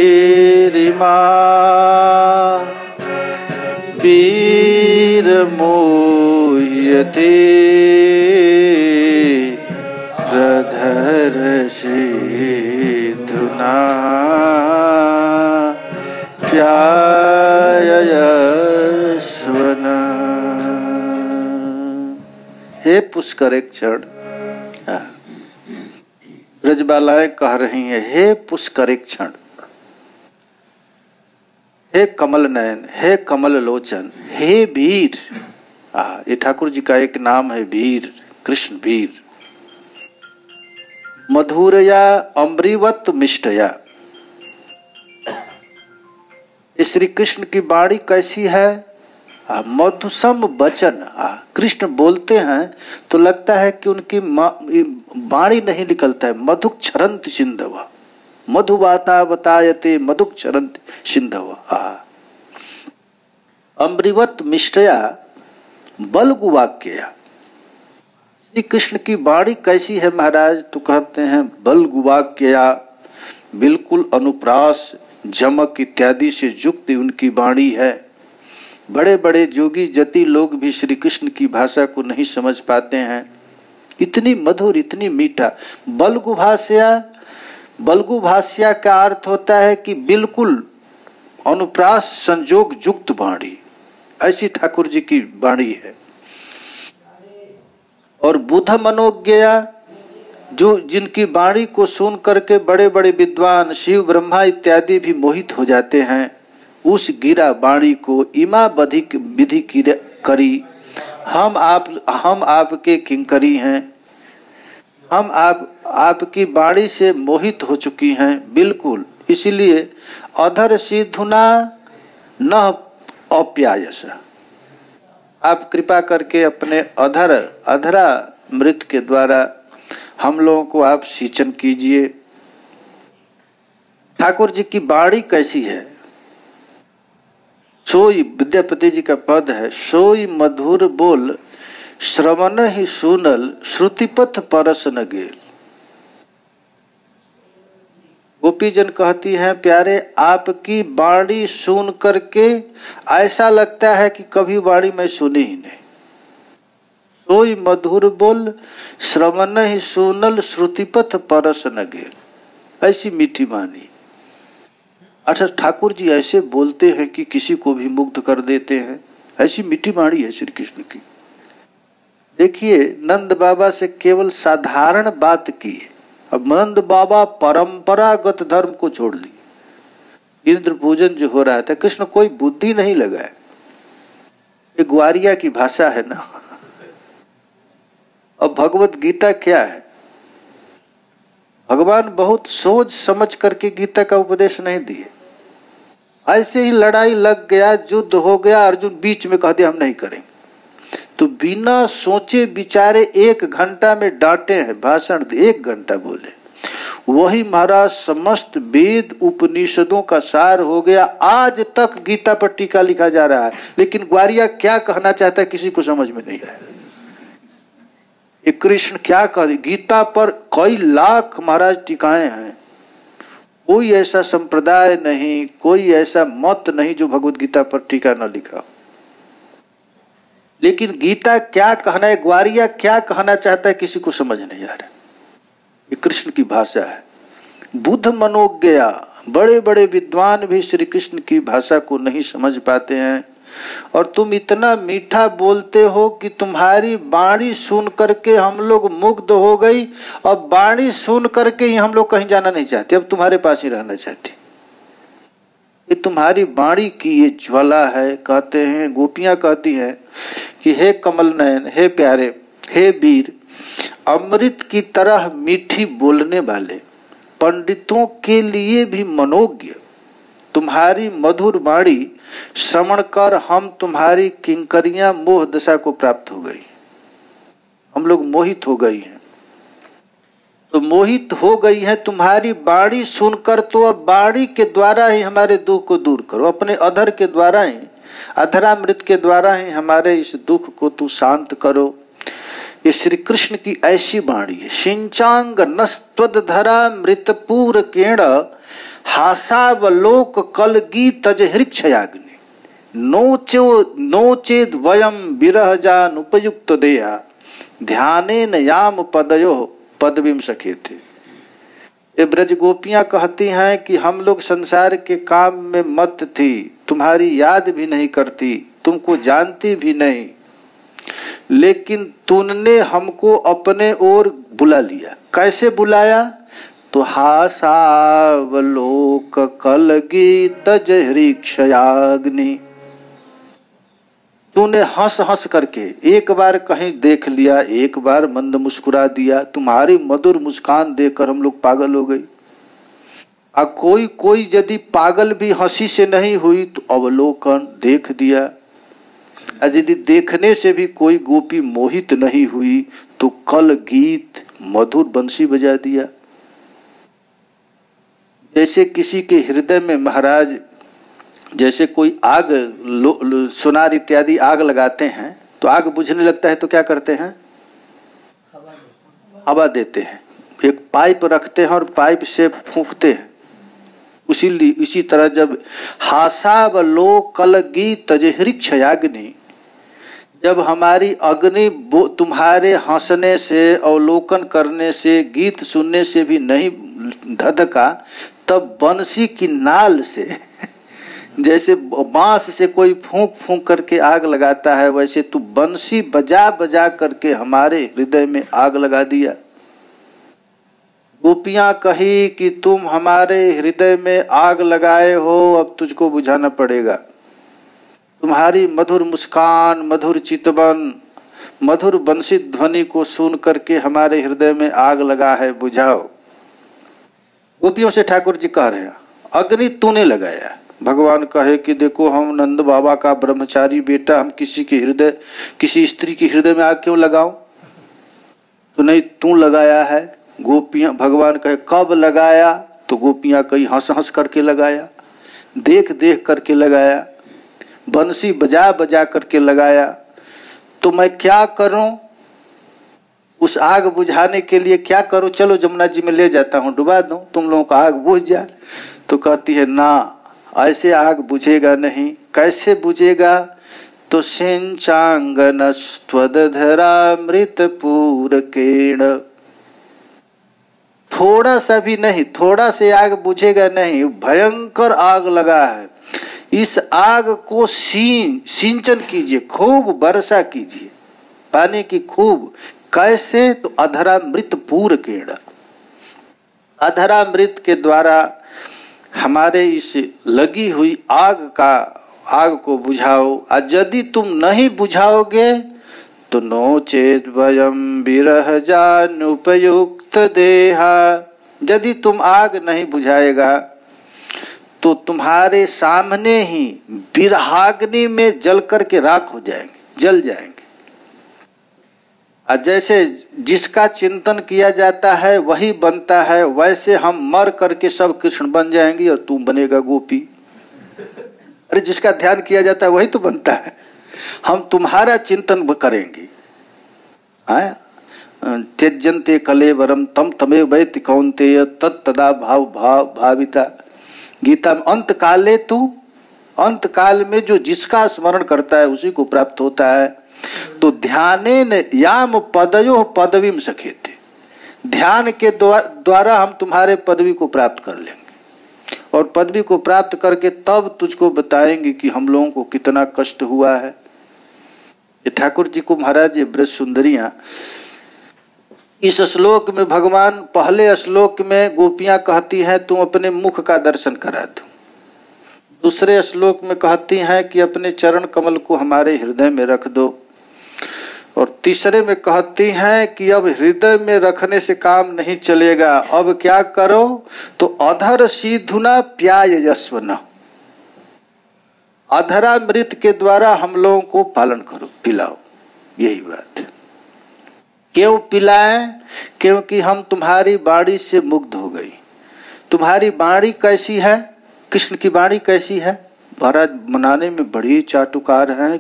वीरमोह्यते प्रधरसि धुना प्याययस्वन। हे पुष्कर क्षण, ब्रजबालाएं कह रही हैं हे पुष्कर क्षण, हे कमल नयन, हे कमल लोचन, हे वीर। ये ठाकुर जी का एक नाम है वीर, कृष्ण वीर। मधुरया अमृवत मिष्टया, श्री कृष्ण की वाणी कैसी है? मधुसम वचन। कृष्ण बोलते हैं तो लगता है कि उनकी वाणी नहीं निकलता है। मधुक क्षरंत सिंधव, मधुवाता बतायते मधुक क्षरंत सिंधव। अमृवत मिष्टया बलगुवाक्या, श्री कृष्ण की वाणी कैसी है महाराज? तो कहते हैं बलगुवाक्या, बिल्कुल अनुप्रास जमक इत्यादि से युक्त उनकी वाणी है। बड़े बड़े जोगी जति लोग भी श्री कृष्ण की भाषा को नहीं समझ पाते हैं, इतनी मधुर इतनी मीठा। बलगुभाष्या, बलगुभाष्या का अर्थ होता है कि बिल्कुल अनुप्रास संजोग युक्त वाणी, ऐसी ठाकुर जी की वाणी है। और बुध मनोज्ञया, जो जिनकी वाणी को सुन करके बड़े बड़े विद्वान शिव ब्रह्मा इत्यादि भी मोहित हो जाते हैं, उस गिरा वाणी को इमा विधि करी। हम आपके किंकरी हैं, हम आपकी वाणी से मोहित हो चुकी हैं बिल्कुल। इसलिए अधर सिद्धुना न अप्यायस, आप कृपा करके अपने अधरा मृत के द्वारा हम लोगों को आप सिंचन कीजिए। ठाकुर जी की वाणी कैसी है? सोई, विद्यापति जी का पद है, सोई मधुर बोल श्रवण ही सुनल श्रुतिपथ परस न गेल। गोपी जन कहती हैं, प्यारे आपकी वाणी सुन करके ऐसा लगता है कि कभी वाणी मैं सुनी ही नहीं। सोई मधुर बोल श्रवण ही सुनल श्रुतिपथ परस न गेल, ऐसी मीठी वाणी। अच्छा, ठाकुर जी ऐसे बोलते हैं कि किसी को भी मुग्ध कर देते हैं, ऐसी मीठी वाणी है श्री कृष्ण की। देखिए, नंद बाबा से केवल साधारण बात की है। अब नंद बाबा परंपरागत धर्म को छोड़ ली, इंद्र पूजन जो हो रहा था, कृष्ण कोई बुद्धि नहीं लगाए। ये ग्वारिया की भाषा है ना। अब भगवत गीता क्या है? भगवान बहुत सोच समझ करके गीता का उपदेश नहीं दिए। ऐसे ही लड़ाई लग गया, युद्ध हो गया, अर्जुन बीच में कह दिया हम नहीं करेंगे, तो बिना सोचे विचारे 1 घंटा में डांटे हैं, भाषण 1 घंटा बोले। वही महाराज समस्त वेद उपनिषदों का सार हो गया। आज तक गीता पर टीका लिखा जा रहा है, लेकिन ग्वारिया क्या कहना चाहता है किसी को समझ में नहीं आया। ये कृष्ण क्या कह, गीता पर कई लाख महाराज टीकाएं हैं। कोई ऐसा संप्रदाय नहीं, कोई ऐसा मत नहीं जो भगवत गीता पर टीका न लिखा। लेकिन गीता क्या कहना है, ग्वारिया क्या कहना चाहता है, किसी को समझ नहीं आ रहा। ये कृष्ण की भाषा है। बुद्ध मनोज्ञया, बड़े बड़े विद्वान भी श्री कृष्ण की भाषा को नहीं समझ पाते हैं। और तुम इतना मीठा बोलते हो कि तुम्हारी वाणी सुन करके हम लोग मुग्ध हो गई। अब वाणी सुन करके ही हम लोग कहीं जाना नहीं चाहते, अब तुम्हारे पास ही रहना चाहते। ये तुम्हारी वाणी की ये ज्वाला है। कहते हैं, गोपियां कहती हैं कि हे कमल नयन, हे प्यारे, हे वीर, अमृत की तरह मीठी बोलने वाले, पंडितों के लिए भी मनोज्ञ तुम्हारी मधुर वाणी श्रवण कर हम तुम्हारी किंकरियां मोह दशा को प्राप्त हो गई। हम लोग मोहित हो गई हैं। तो मोहित हो गई है तुम्हारी वाणी सुनकर, तो अब वाणी के द्वारा ही हमारे दुख को दूर करो। अपने अधर के द्वारा ही, अधरामृत के द्वारा ही हमारे इस दुख को तू शांत करो। ये श्री कृष्ण की ऐसी वाणी है। सिंचांग नस्त्वधरा मृतपूर केण हासावलोक कलगी तज हृक्षयाग्नि नोचेद वयम विरह जान उपयुक्त देया ध्यानेन याम पदयो पदविम सखे थे। ये ब्रज गोपियां कहती हैं कि हम लोग संसार के काम में मत थी, तुम्हारी याद भी नहीं करती, तुमको जानती भी नहीं, लेकिन तूने हमको अपने ओर बुला लिया। कैसे बुलाया? तो हासावलोक कलगी तज हृक्षयाग्नि। तूने हंस हंस करके एक बार कहीं देख लिया, एक बार मंद मुस्कुरा दिया। तुम्हारी मधुर मुस्कान देखकर हम लोग पागल हो गई। कोई यदि पागल भी हंसी से नहीं हुई तो अवलोकन देख दिया। यदि देखने से भी कोई गोपी मोहित नहीं हुई तो कल गीत मधुर बंसी बजा दिया। जैसे किसी के हृदय में महाराज, जैसे कोई आग सुनार इत्यादि आग लगाते हैं तो आग बुझने लगता है तो क्या करते हैं? हवा देते हैं। एक पाइप रखते हैं और पाइप से फूंकते हैं। इसी तरह जब हासावलोकलगी तजहृक्षयाग्नि, जब हमारी अग्नि तुम्हारे हंसने से, अवलोकन करने से, गीत सुनने से भी नहीं धधका, तब बंसी की नाल से, जैसे बांस से कोई फूंक फूंक करके आग लगाता है, वैसे तू बंसी बजा बजा करके हमारे हृदय में आग लगा दिया। गोपियां कही कि तुम हमारे हृदय में आग लगाए हो, अब तुझको बुझाना पड़ेगा। तुम्हारी मधुर मुस्कान, मधुर चितवन, मधुर बंसी ध्वनि को सुन करके हमारे हृदय में आग लगा है, बुझाओ। गोपियों से ठाकुर जी कह रहे हैं अग्नि तूने लगाया। भगवान कहे कि देखो हम नंद बाबा का ब्रह्मचारी बेटा, हम किसी के हृदय, किसी स्त्री के हृदय में आग क्यों लगाऊं? तो नहीं, तू लगाया है। गोपियां, भगवान कहे कब लगाया? तो गोपियां कहीं हंस हंस करके लगाया, देख देख करके लगाया, बंसी बजा बजा करके लगाया। तो मैं क्या करूं? उस आग बुझाने के लिए क्या करूं? चलो जमुना जी में ले जाता हूं, डुबा दूं, तुम लोगों का आग बुझ जाए। तो कहती है ना, ऐसे आग बुझेगा नहीं। कैसे बुझेगा? तो सिंचांगन स्वदधरामृत पूरकेण, थोड़ा सा भी नहीं, थोड़ा से आग बुझेगा नहीं, भयंकर आग लगा है। इस आग को सिंचन कीजिए, खूब वर्षा कीजिए, पानी की खूब। कैसे? तो अधरामृत पूरकेण, अधरामृत के द्वारा हमारे इस लगी हुई आग को बुझाओ। और यदि तुम नहीं बुझाओगे तो नो चेत वयम विरह जानुपयुक्त देहा, यदि तुम आग नहीं बुझाएगा तो तुम्हारे सामने ही विरहाग्नि में जल करके राख हो जाएंगे, जल जाएंगे। और जैसे जिसका चिंतन किया जाता है वही बनता है, वैसे हम मर करके सब कृष्ण बन जाएंगे और तू बनेगा गोपी। अरे जिसका ध्यान किया जाता है वही तो बनता है। हम तुम्हारा चिंतन करेंगे। त्यजन्ते कलेवरम तम तमेव वैति कौन्तेय तत्तदा भाव भाविता। गीता में अंत काले तू, अंत काल में जो जिसका स्मरण करता है उसी को प्राप्त होता है। तो ध्यानेन याम पदयो पदवीम सखेते, ध्यान के द्वारा हम तुम्हारे पदवी को प्राप्त कर लेंगे, और पदवी को प्राप्त करके तब तुझको बताएंगे कि हम लोगों को कितना कष्ट हुआ है। ये ठाकुर जी को महाराज ये ब्रज सुंदरियां, इस श्लोक में भगवान, पहले श्लोक में गोपियां कहती हैं तुम अपने मुख का दर्शन करा दो, दूसरे श्लोक में कहती हैं कि अपने चरण कमल को हमारे हृदय में रख दो, और तीसरे में कहती हैं कि अब हृदय में रखने से काम नहीं चलेगा, अब क्या करो? तो अधर सीधुना प्यायस्वन, अधरामृत के द्वारा हम लोगों को पालन करो, पिलाओ। यही बात है। क्यों पिलाएं? क्योंकि हम तुम्हारी वाणी से मुग्ध हो गई। तुम्हारी वाणी कैसी है? कृष्ण की वाणी कैसी है? महाराज मनाने में बड़ी चाटुकार हैं।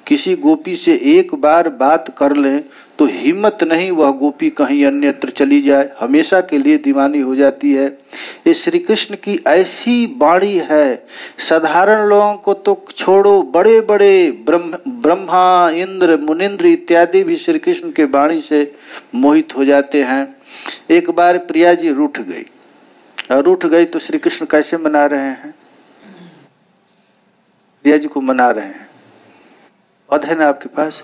किसी गोपी से एक बार बात कर लें तो हिम्मत नहीं वह गोपी कहीं अन्यत्र चली जाए, हमेशा के लिए दीवानी हो जाती है। ये श्री कृष्ण की ऐसी वाणी है, साधारण लोगों को तो छोड़ो, बड़े बड़े ब्रह्मा इंद्र मुनिंद्र इत्यादि भी श्री कृष्ण के वाणी से मोहित हो जाते हैं। एक बार प्रिया जी रूठ गई, और रूठ गई तो श्री कृष्ण कैसे मना रहे हैं? प्रिया जी को मना रहे हैं। पद है ना आपके पास?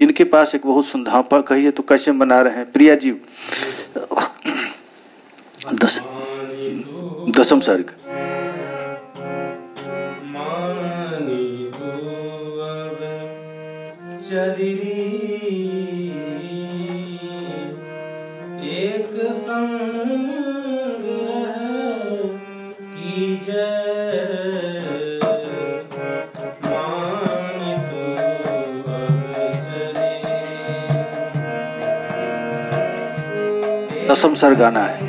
इनके पास एक बहुत सुंदर पर कहिए तो कैसे मना रहे हैं प्रिया जी? दसम सर्ग। एक संग की दसम सर्ग गाना है।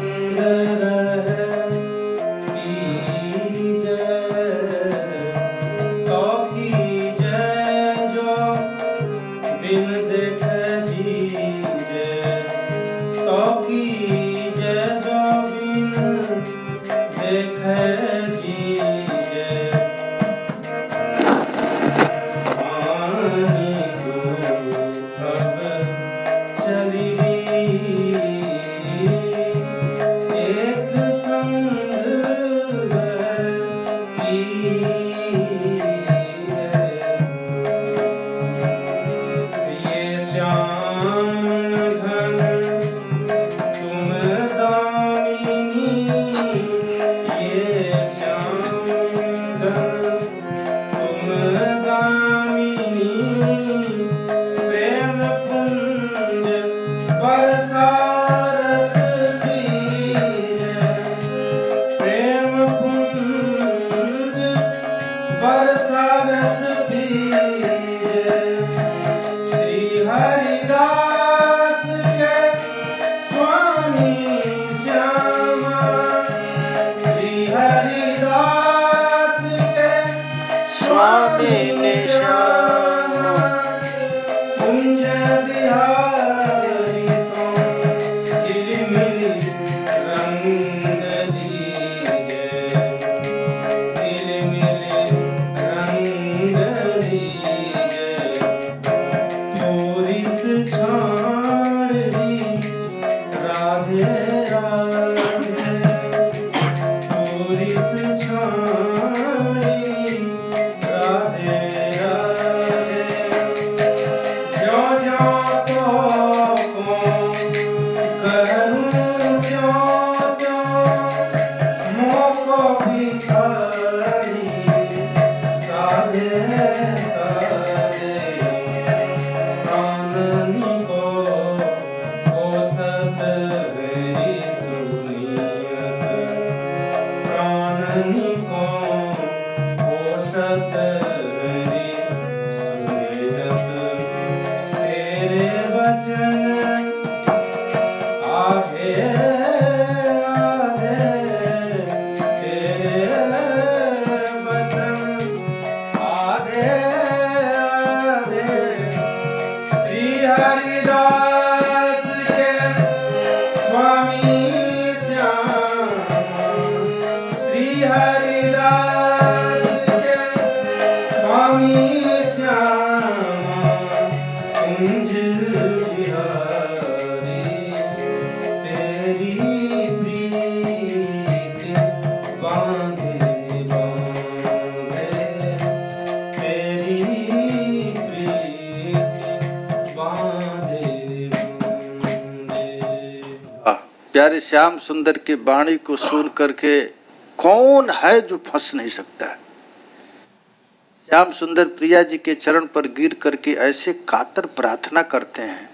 बरसा रस बीज प्रेम पुंज बरसा रस बीज श्री हरिदास के स्वामी श्यामा श्री हरिदास के स्वामी श्यामा कुंज बिहारी सो किलमिली रंग दीजे किलमिली रंग दीजे तोरिस छाड़ दी राधे राधे तोरिस छाड़ी राधे राधे जो जो तो करूं जो जो मोको भिखारी साधे साधे प्राणनी को औसत हरी सुनियत प्राणनी को औसत हरी सुनियत तेरे वचन आधे आधे तेरे वचन आधे आधे श्री हरिदास के स्वामी श्यामा श्री हरिदास के स्वामी श्यामा कुंज बिहारी तेरी प्रीत बांधे बांधे तेरी प्रीत बांधे बांधे। प्यारे श्याम सुंदर की वाणी को सुन करके कौन है जो फंस नहीं सकता है। श्याम सुंदर प्रिया जी के चरण पर गिर करके ऐसे कातर प्रार्थना करते हैं।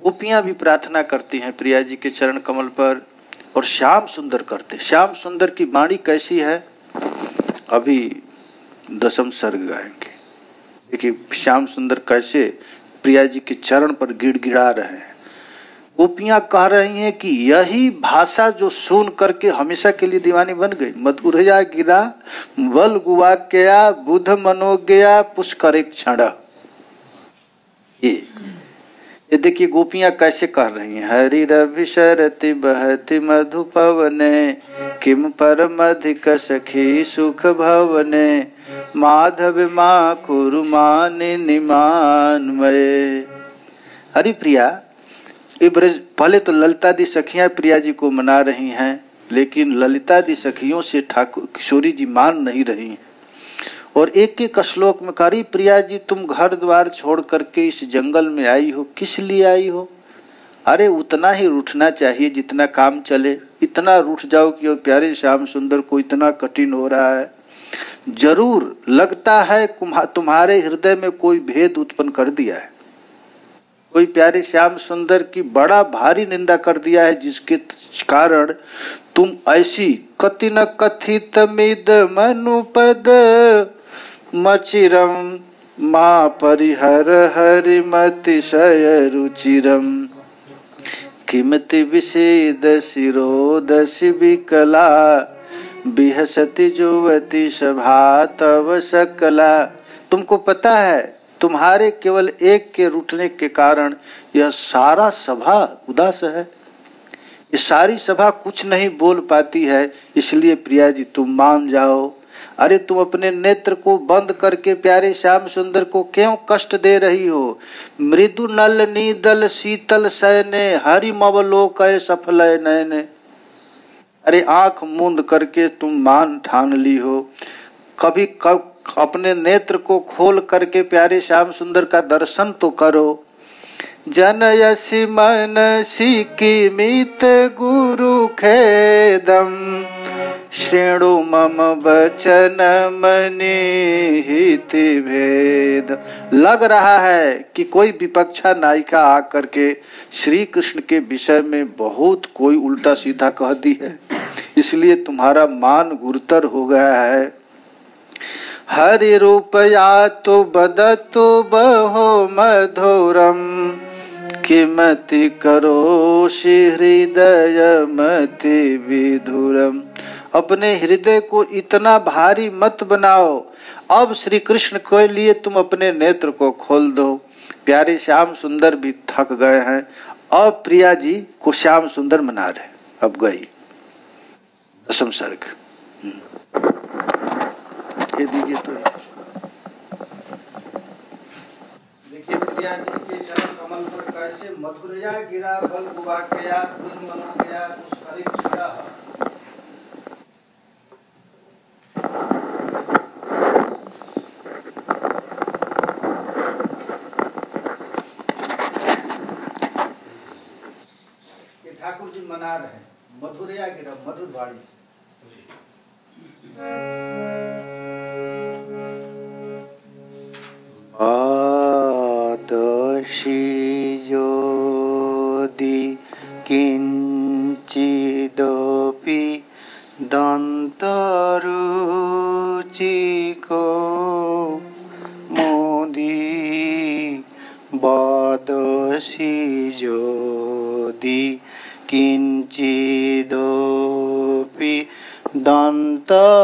गोपियां भी प्रार्थना करती हैं प्रिया जी के चरण कमल पर, और श्याम सुंदर करते। श्याम सुंदर की वाणी कैसी है, अभी दशम सर्ग गाएंगे। देखिए श्याम सुंदर कैसे प्रिया जी के चरण पर गिड़गिड़ा रहे हैं। गोपियां कह रही हैं कि यही भाषा जो सुन करके हमेशा के लिए दीवानी बन गई। मधुरया गिरा बल गुआ गया बुध मनो गया पुष्कर एक क्षण। ये देखिए गोपियां कैसे कह रही हैं। हरि रवि शरति बहति मधु पवने किम परम अधिक सखी सुख भवने माधव माँ कुरुमानि निमानमय। हरि प्रिया ये ब्रज, पहले तो ललितादि सखियां प्रिया जी को मना रही हैं, लेकिन ललितादि सखियों से ठाकुर किशोरी जी मान नहीं रही हैं। और एक एक श्लोक में करी प्रिया जी तुम घर द्वार छोड़ करके इस जंगल में आई हो, किस लिए आई हो? अरे उतना ही रूठना चाहिए जितना काम चले। इतना रूठ जाओ कि और प्यारे श्याम सुंदर को इतना कठिन हो रहा है। जरूर लगता है तुम्हारे हृदय में कोई भेद उत्पन्न कर दिया है, कोई प्यारे श्याम सुंदर की बड़ा भारी निंदा कर दिया है, जिसके कारण तुम ऐसी कति न कथित मिद मनुपद मचिरम माँ परिहर हरिमतिशय रुचिरम किमति विषेद शिरोदशि विकला बिहसति जुवती सभा तव सकला। तुमको पता है तुम्हारे केवल एक के रूठने के कारण यह सारा सभा उदास है, ये सारी सभा कुछ नहीं बोल पाती है। इसलिए प्रिया जी तुम मान जाओ। अरे तुम अपने नेत्र को बंद करके प्यारे श्याम सुंदर को क्यों कष्ट दे रही हो? मृदु नल नीदल शीतल सैने हरि मवलोक सफल नयने। अरे आंख मूंद करके तुम मान ठान ली हो, कभी अपने नेत्र को खोल करके प्यारे श्याम सुंदर का दर्शन तो करो। जनयसि मनसि किमित गुरु खेदम श्रेणु मम वचन मनि हित भेद। लग रहा है कि कोई विपक्षा नायिका आकर के श्री कृष्ण के विषय में बहुत कोई उल्टा सीधा कह दी है, इसलिए तुम्हारा मान गुरुतर हो गया है। हरि रूपया तो बदतु बहु मधुरम किमति करोषि हृदय मति विधुरम। अपने हृदय को इतना भारी मत बनाओ, अब श्री कृष्ण के लिए तुम अपने नेत्र को खोल दो। प्यारे श्याम सुंदर भी थक गए हैं, अब प्रिया जी को श्याम सुंदर मना रहे। अब गई 10वां सर्ग। ये दीजिए तो। देखिए प्रिया जी के चरण कमल पर कैसे मधुरया गिरा बल गुबा गया दुर् मनो गया उस हरित छिड़ा। ठाकुर जी मना रहे हैं, मधुरया गिरा मधुर वाणी से। आदर्शी योदि किंचिदपि दंतरुचिको मोदी बादशी योदि किंचिदपि दंतरुचिको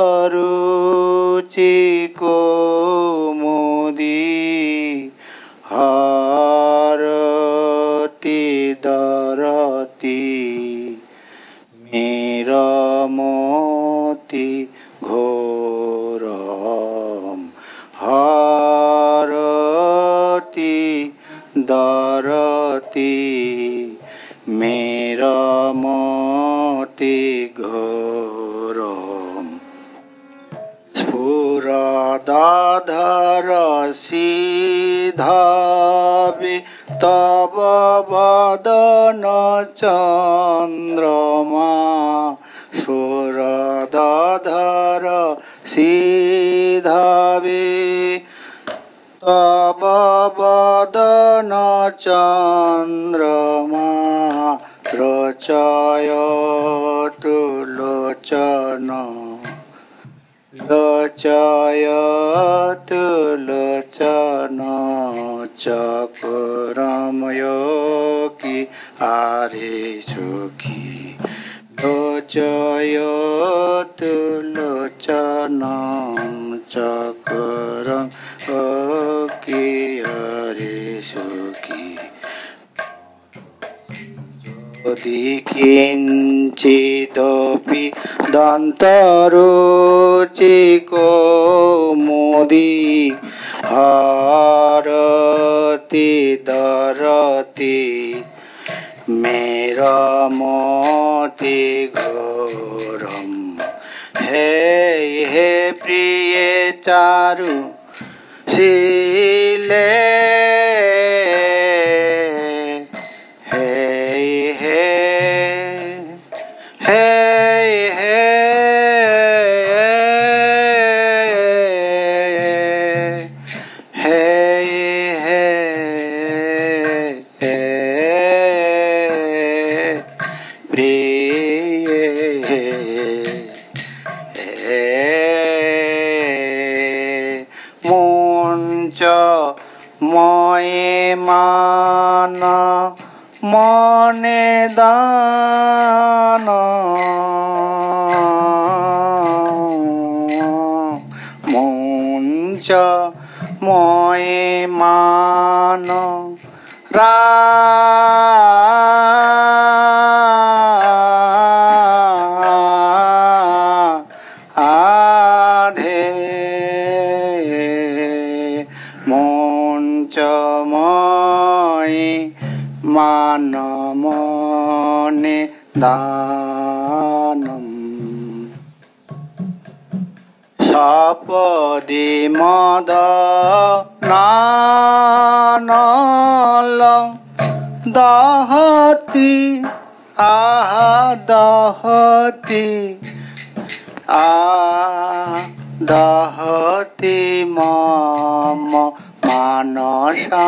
मोदी हारति दरति मेरा मोति घोरम हारति दरति मेरा मोति घोरम स्फुरदाधर सीधावि तव वदन चंद्रमा स्फुरदाधर सीधावि तव वदन चंद्रमा रचयतु लोचन लोचयतु लोचन चक्रमयोगी आरे सुखी लोचयतु लोचन चक्रमयोगी आरे सुखी यदि किंचिदपि दंतरुचिको मोदी हारति दरति मेरा मोति घोरम। हे प्रिय चारु शीले मान मने दान मुंच मोए मान आधे मुंच मान मने दानम सपदि मद नानल दहति आह दहति दहति मम मानसं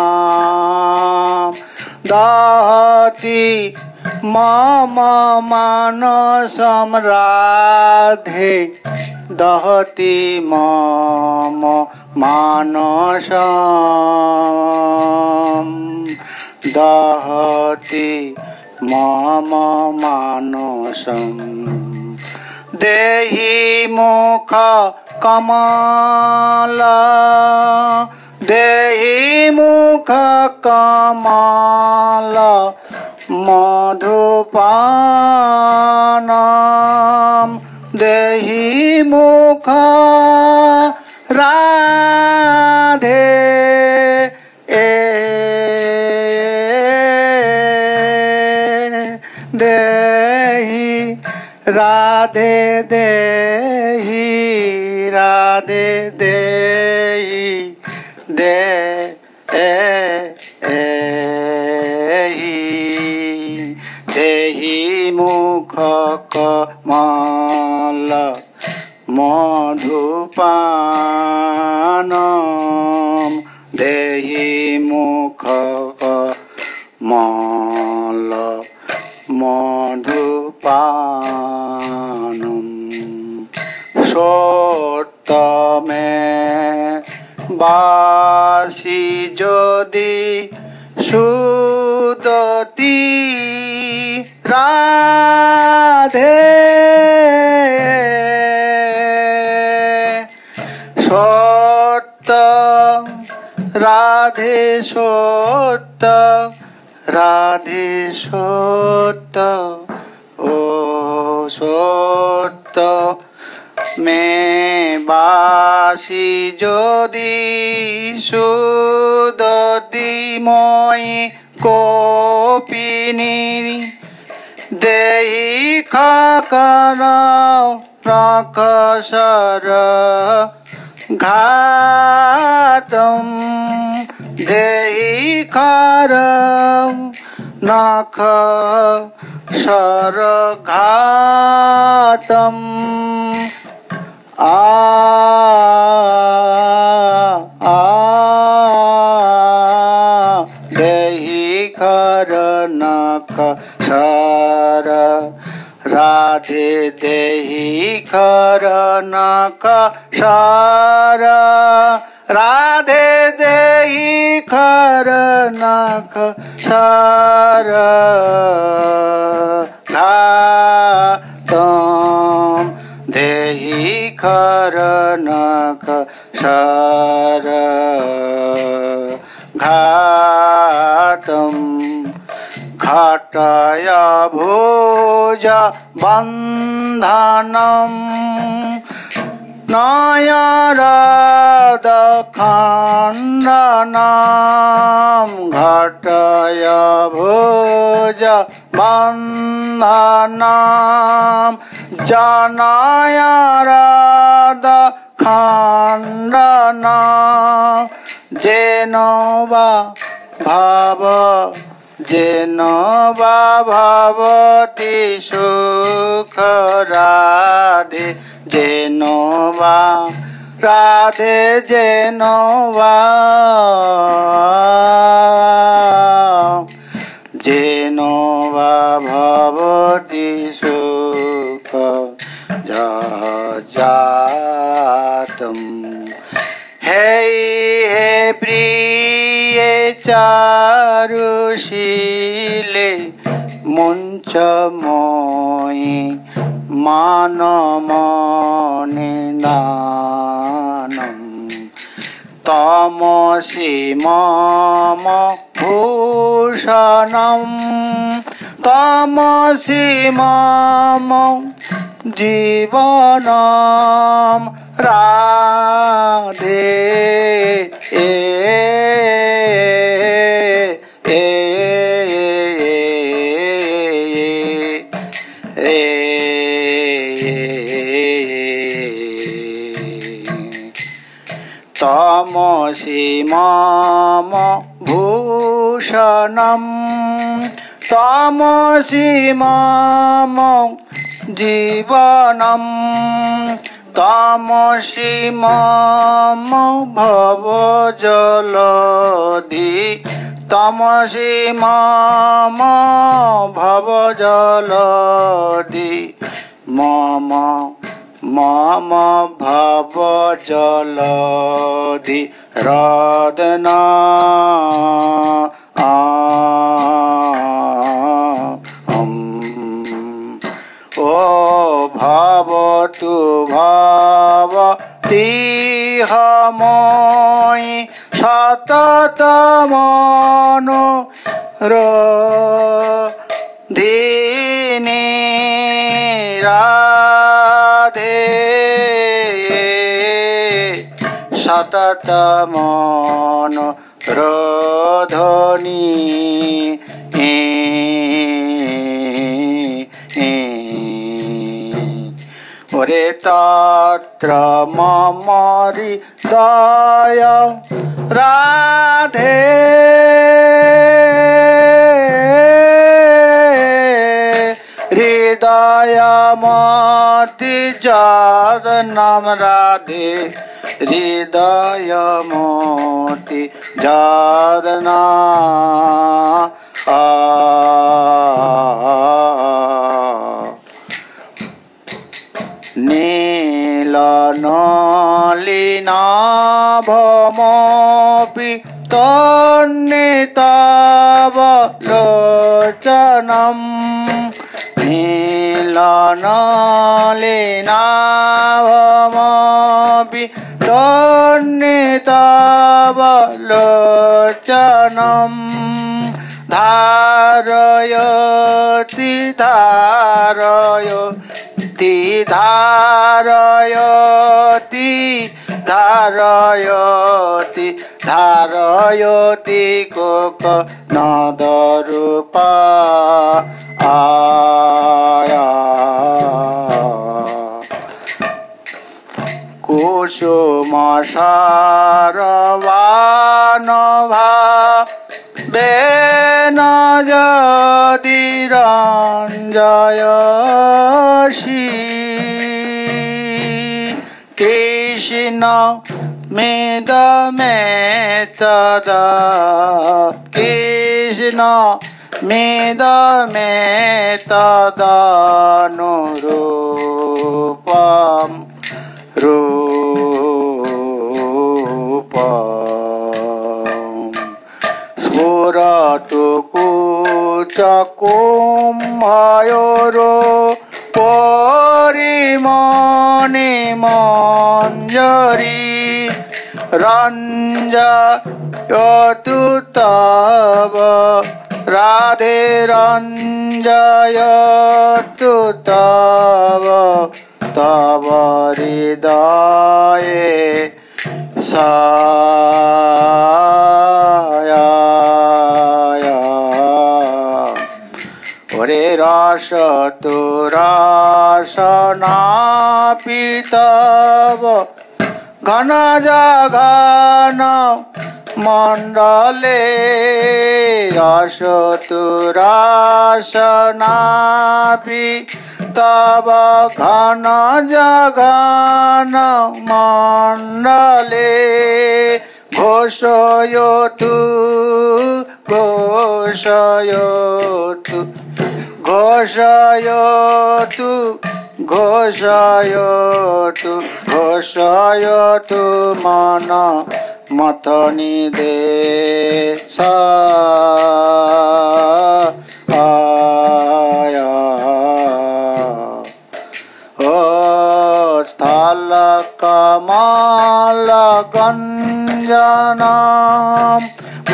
दहति मम मानसं राधे दहति मम मानसं दहति मम मानसं देहि मुख कमल देहि मुख कमल मधुपानम देहि मुख राधे देहि राधे देहि राधे देहि देहि मुख कमल मधुपानम देहि मुख कमल मधुपानम सोत्तमे बासी जोदि सुदती राधे सोत्त राधे सोत्त राधे सोत्त ओ सोत्त में बासी जोदि सुदति मोई कोपिनी देहि खाकर नखसर घातम देहि खार नख सर घातम देहि खार नख सर राधे देहि खार नख सर राधे देहि खार नख सर घातम देहि खार नख सर घातम घटय भुज बन्धनम नयरद खण्डनम घटय भुज बन्धनम जनयरद खण्डनम जेन वा भाव जेन वा भवति सुख राधे जेन वा राधे जेन वा जेन वा भवति सुख जातम हे प्रिय चारुशीले मुंच मोई मानमनिदानम तमसि मम भूषणम तमसि मम जीवनम राधे तमसि मम भूषणम तमसि मम जीवनम तामसी मम भव जलधि तामसी मम भव जलधि मम मम भव जलधि रदना ओ भवतु भवतीहमयि सततमनो रोधिनी राधे सततमनो रोधनी ओरे तत्र मम हृदय राधे हृदयमति जादनम राधे हृदयमति जादना नीलनलिनाभमपि तन्नितावलोचनं नीलनलिनाभमपि तन्नितावलोचनं धारयति धारयति धारयति धारयति धारयति कोकनदरूपा आया कुसुमसारवानभा बेन यदि रञ्जयसि कृष्ण मेदमे तदा कृष्ण मेदमे तदानुरूपम् स्फुरतु कुचकुम्भयोरो परिमणिमञ्जरी रञ्जयतु तव राधे रञ्जयतु तव तव हृदये साया ओरे रसतु रसनापि तव घन जघन मण्डले रसतु रसनापि तव घन जघन मण्डले घोषयतु घोषयतु घोषयतु घोषयतु घोषयतु मन मथनि देश आया ओ स्थल कमल गञ्जनम्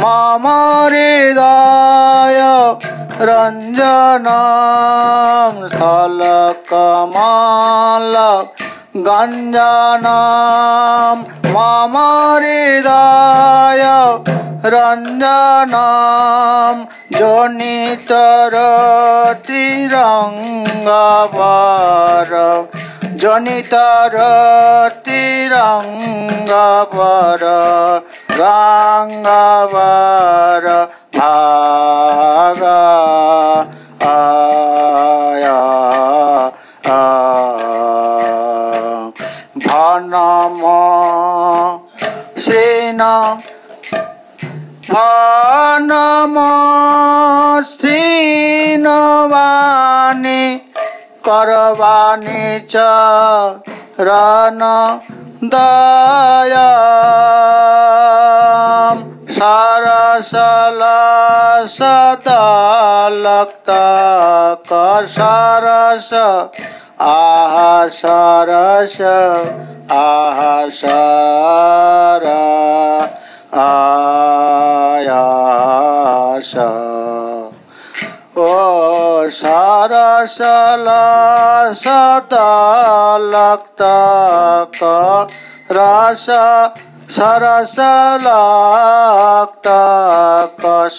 मम हृदय रञ्जनं स्थल कमल गञ्जनं मम हृदय रञ्जनं जनितरतिरङ्गवर जनितरतिरङ्गवर रङ्गवर भाग आया श्रीनवानि करवाणि चरण दयां सरसलसदालक्तक सरस आहा सरस आहा सर आयास ओ सरसलसदालक्तक रस सरसलक्तक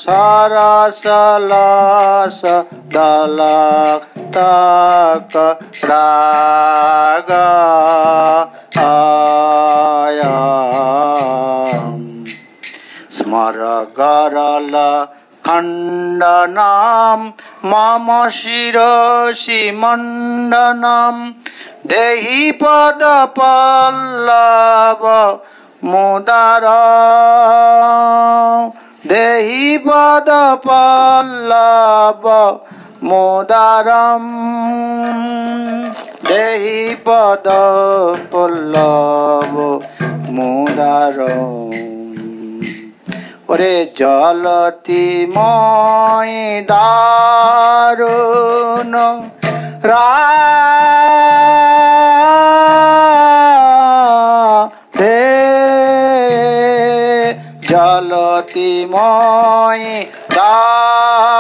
सरसलसदालक्तक राग आयाम स्मर गरल खण्डनम् मम शिरसि मण्डनम् देहि पदपल्लव मुदर देहि पदपल्लव मुदरम् देहि पदपल्लव मुदरम् ओरे जलति मयि दारुण राधे जलति मयि दारुण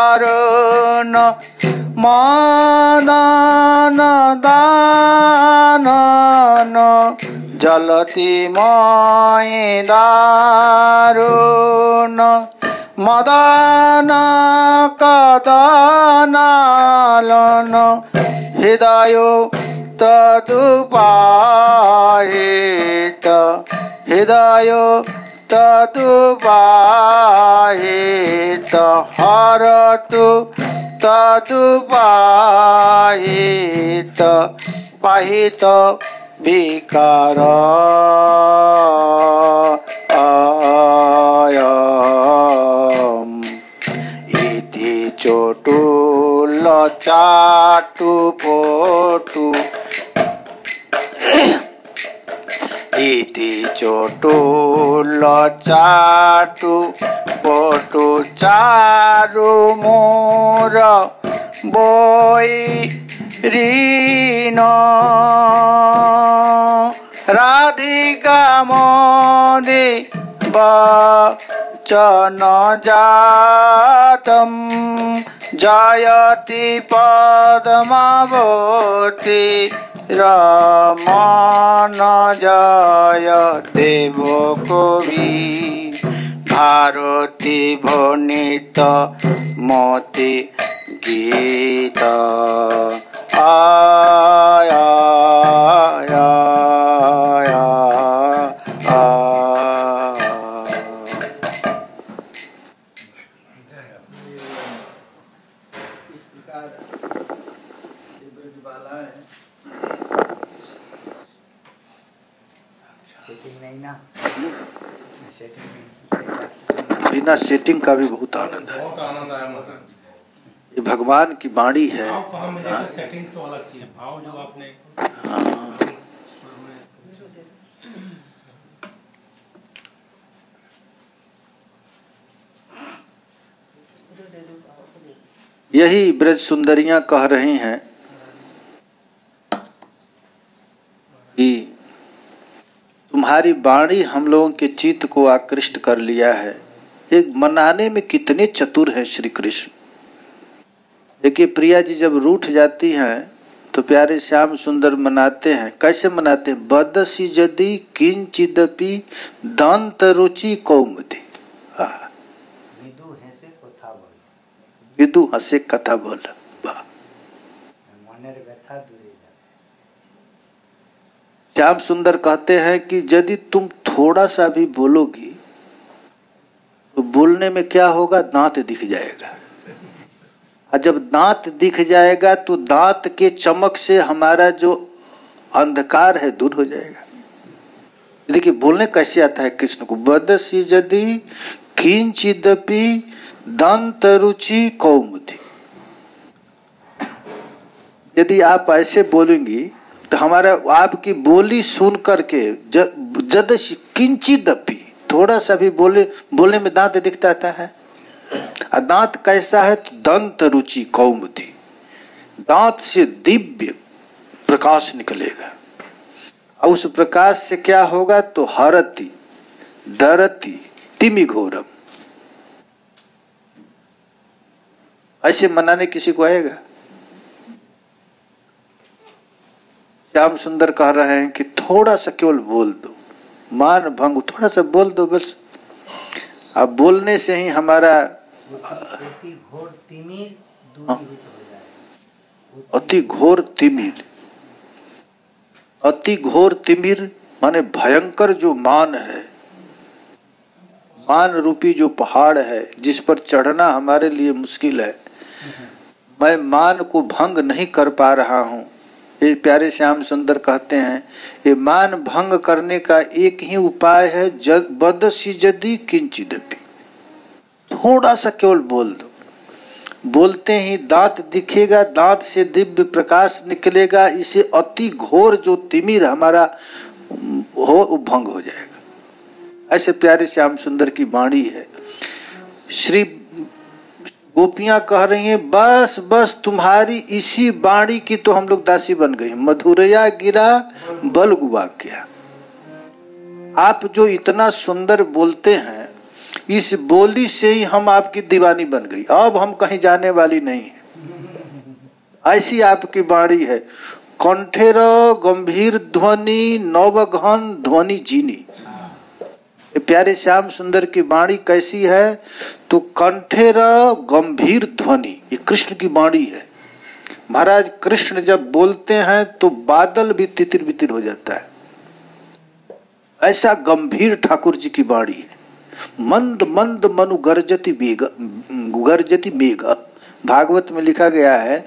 मदन दानन जलति मयि दारुण मदन कदनालन हृदय तदुपाहित हृदय तदुपाहित हरतु तदुपाहित पाहित विकार इति चोटु लचाटु पोटु इति चोटु लचाटु पोटु चारु मोर बोई ऋण राधिका मोदि वचन जातम् जयति पद्मावती रमण जय देव कवि भारती भनित मोति गीत आया बिना सेटिंग का भी बहुत आनंद है। बहुत आनंद आया महाराज। ये भगवान की वाणी है। भाव कहाँ मिलेगा, सेटिंग तो अलग चीज है। भाव जो आपने यही ब्रज सुंदरियां कह रही हैं कि तुम्हारी वाणी हम लोगों के चित्त को आकृष्ट कर लिया है। एक मनाने में कितने चतुर हैं श्री कृष्ण। देखिए प्रिया जी जब रूठ जाती हैं तो प्यारे श्याम सुंदर मनाते हैं। कैसे मनाते हैं? बदसी यदि किंचिदपि दंत रुचि कौमुदी। विदु हंसे कथा बोल। श्याम सुंदर कहते हैं कि यदि तुम थोड़ा सा भी बोलोगी तो बोलने में क्या होगा? दांत दिख जाएगा। और जब दांत दिख जाएगा तो दांत के चमक से हमारा जो अंधकार है दूर हो जाएगा। देखिए बोलने कैसे आता है कृष्ण को। बदसी यदि किंचिदपि दंत रुचि कौमुदी। यदि आप ऐसे बोलेंगी तो हमारा आपकी बोली सुन करके जद किंचिदपि थोड़ा सा भी बोलने में दांत दिखता है। दांत कैसा है? तो दंत रुचि कौमुदी, दांत से दिव्य प्रकाश निकलेगा। और उस प्रकाश से क्या होगा? तो हरति दरति तिमि घोरम। ऐसे मनाने किसी को आएगा? श्याम सुंदर कह रहे हैं कि थोड़ा सा केवल बोल दो, मान भंग, थोड़ा सा बोल दो बस। अब बोलने से ही हमारा अति घोर तिमिर, अति घोर तिमिर माने भयंकर जो मान है, मान रूपी जो पहाड़ है जिस पर चढ़ना हमारे लिए मुश्किल है, मैं मान को भंग नहीं कर पा रहा हूँ। ये प्यारे श्याम सुंदर कहते हैं ये मान भंग करने का एक ही उपाय है, बदसी जदि किंचिदपि, थोड़ा सा केवल बोल दो। बोलते ही दांत दिखेगा, दांत से दिव्य प्रकाश निकलेगा, इसे अति घोर जो तिमिर हमारा हो वो भंग हो जाएगा। ऐसे प्यारे श्याम सुंदर की वाणी है। श्री गोपियां कह रही हैं बस बस तुम्हारी इसी वाणी की तो हम लोग दासी बन गए। मधुरया गिरा बल गुआ क्या, आप जो इतना सुंदर बोलते हैं इस बोली से ही हम आपकी दीवानी बन गई, अब हम कहीं जाने वाली नहीं है। ऐसी आपकी वाणी है। कंठेर गंभीर ध्वनि नवघन ध्वनि जीनी। प्यारे श्याम सुंदर की वाणी कैसी है? तो कंठेर गंभीर ध्वनि, ये कृष्ण की वाणी है। महाराज कृष्ण जब बोलते हैं तो बादल भी तितिर बितिर हो जाता है, ऐसा गंभीर ठाकुर जी की वाणी है। मंद मंद मनु गर्जति मेघ। भागवत में लिखा गया है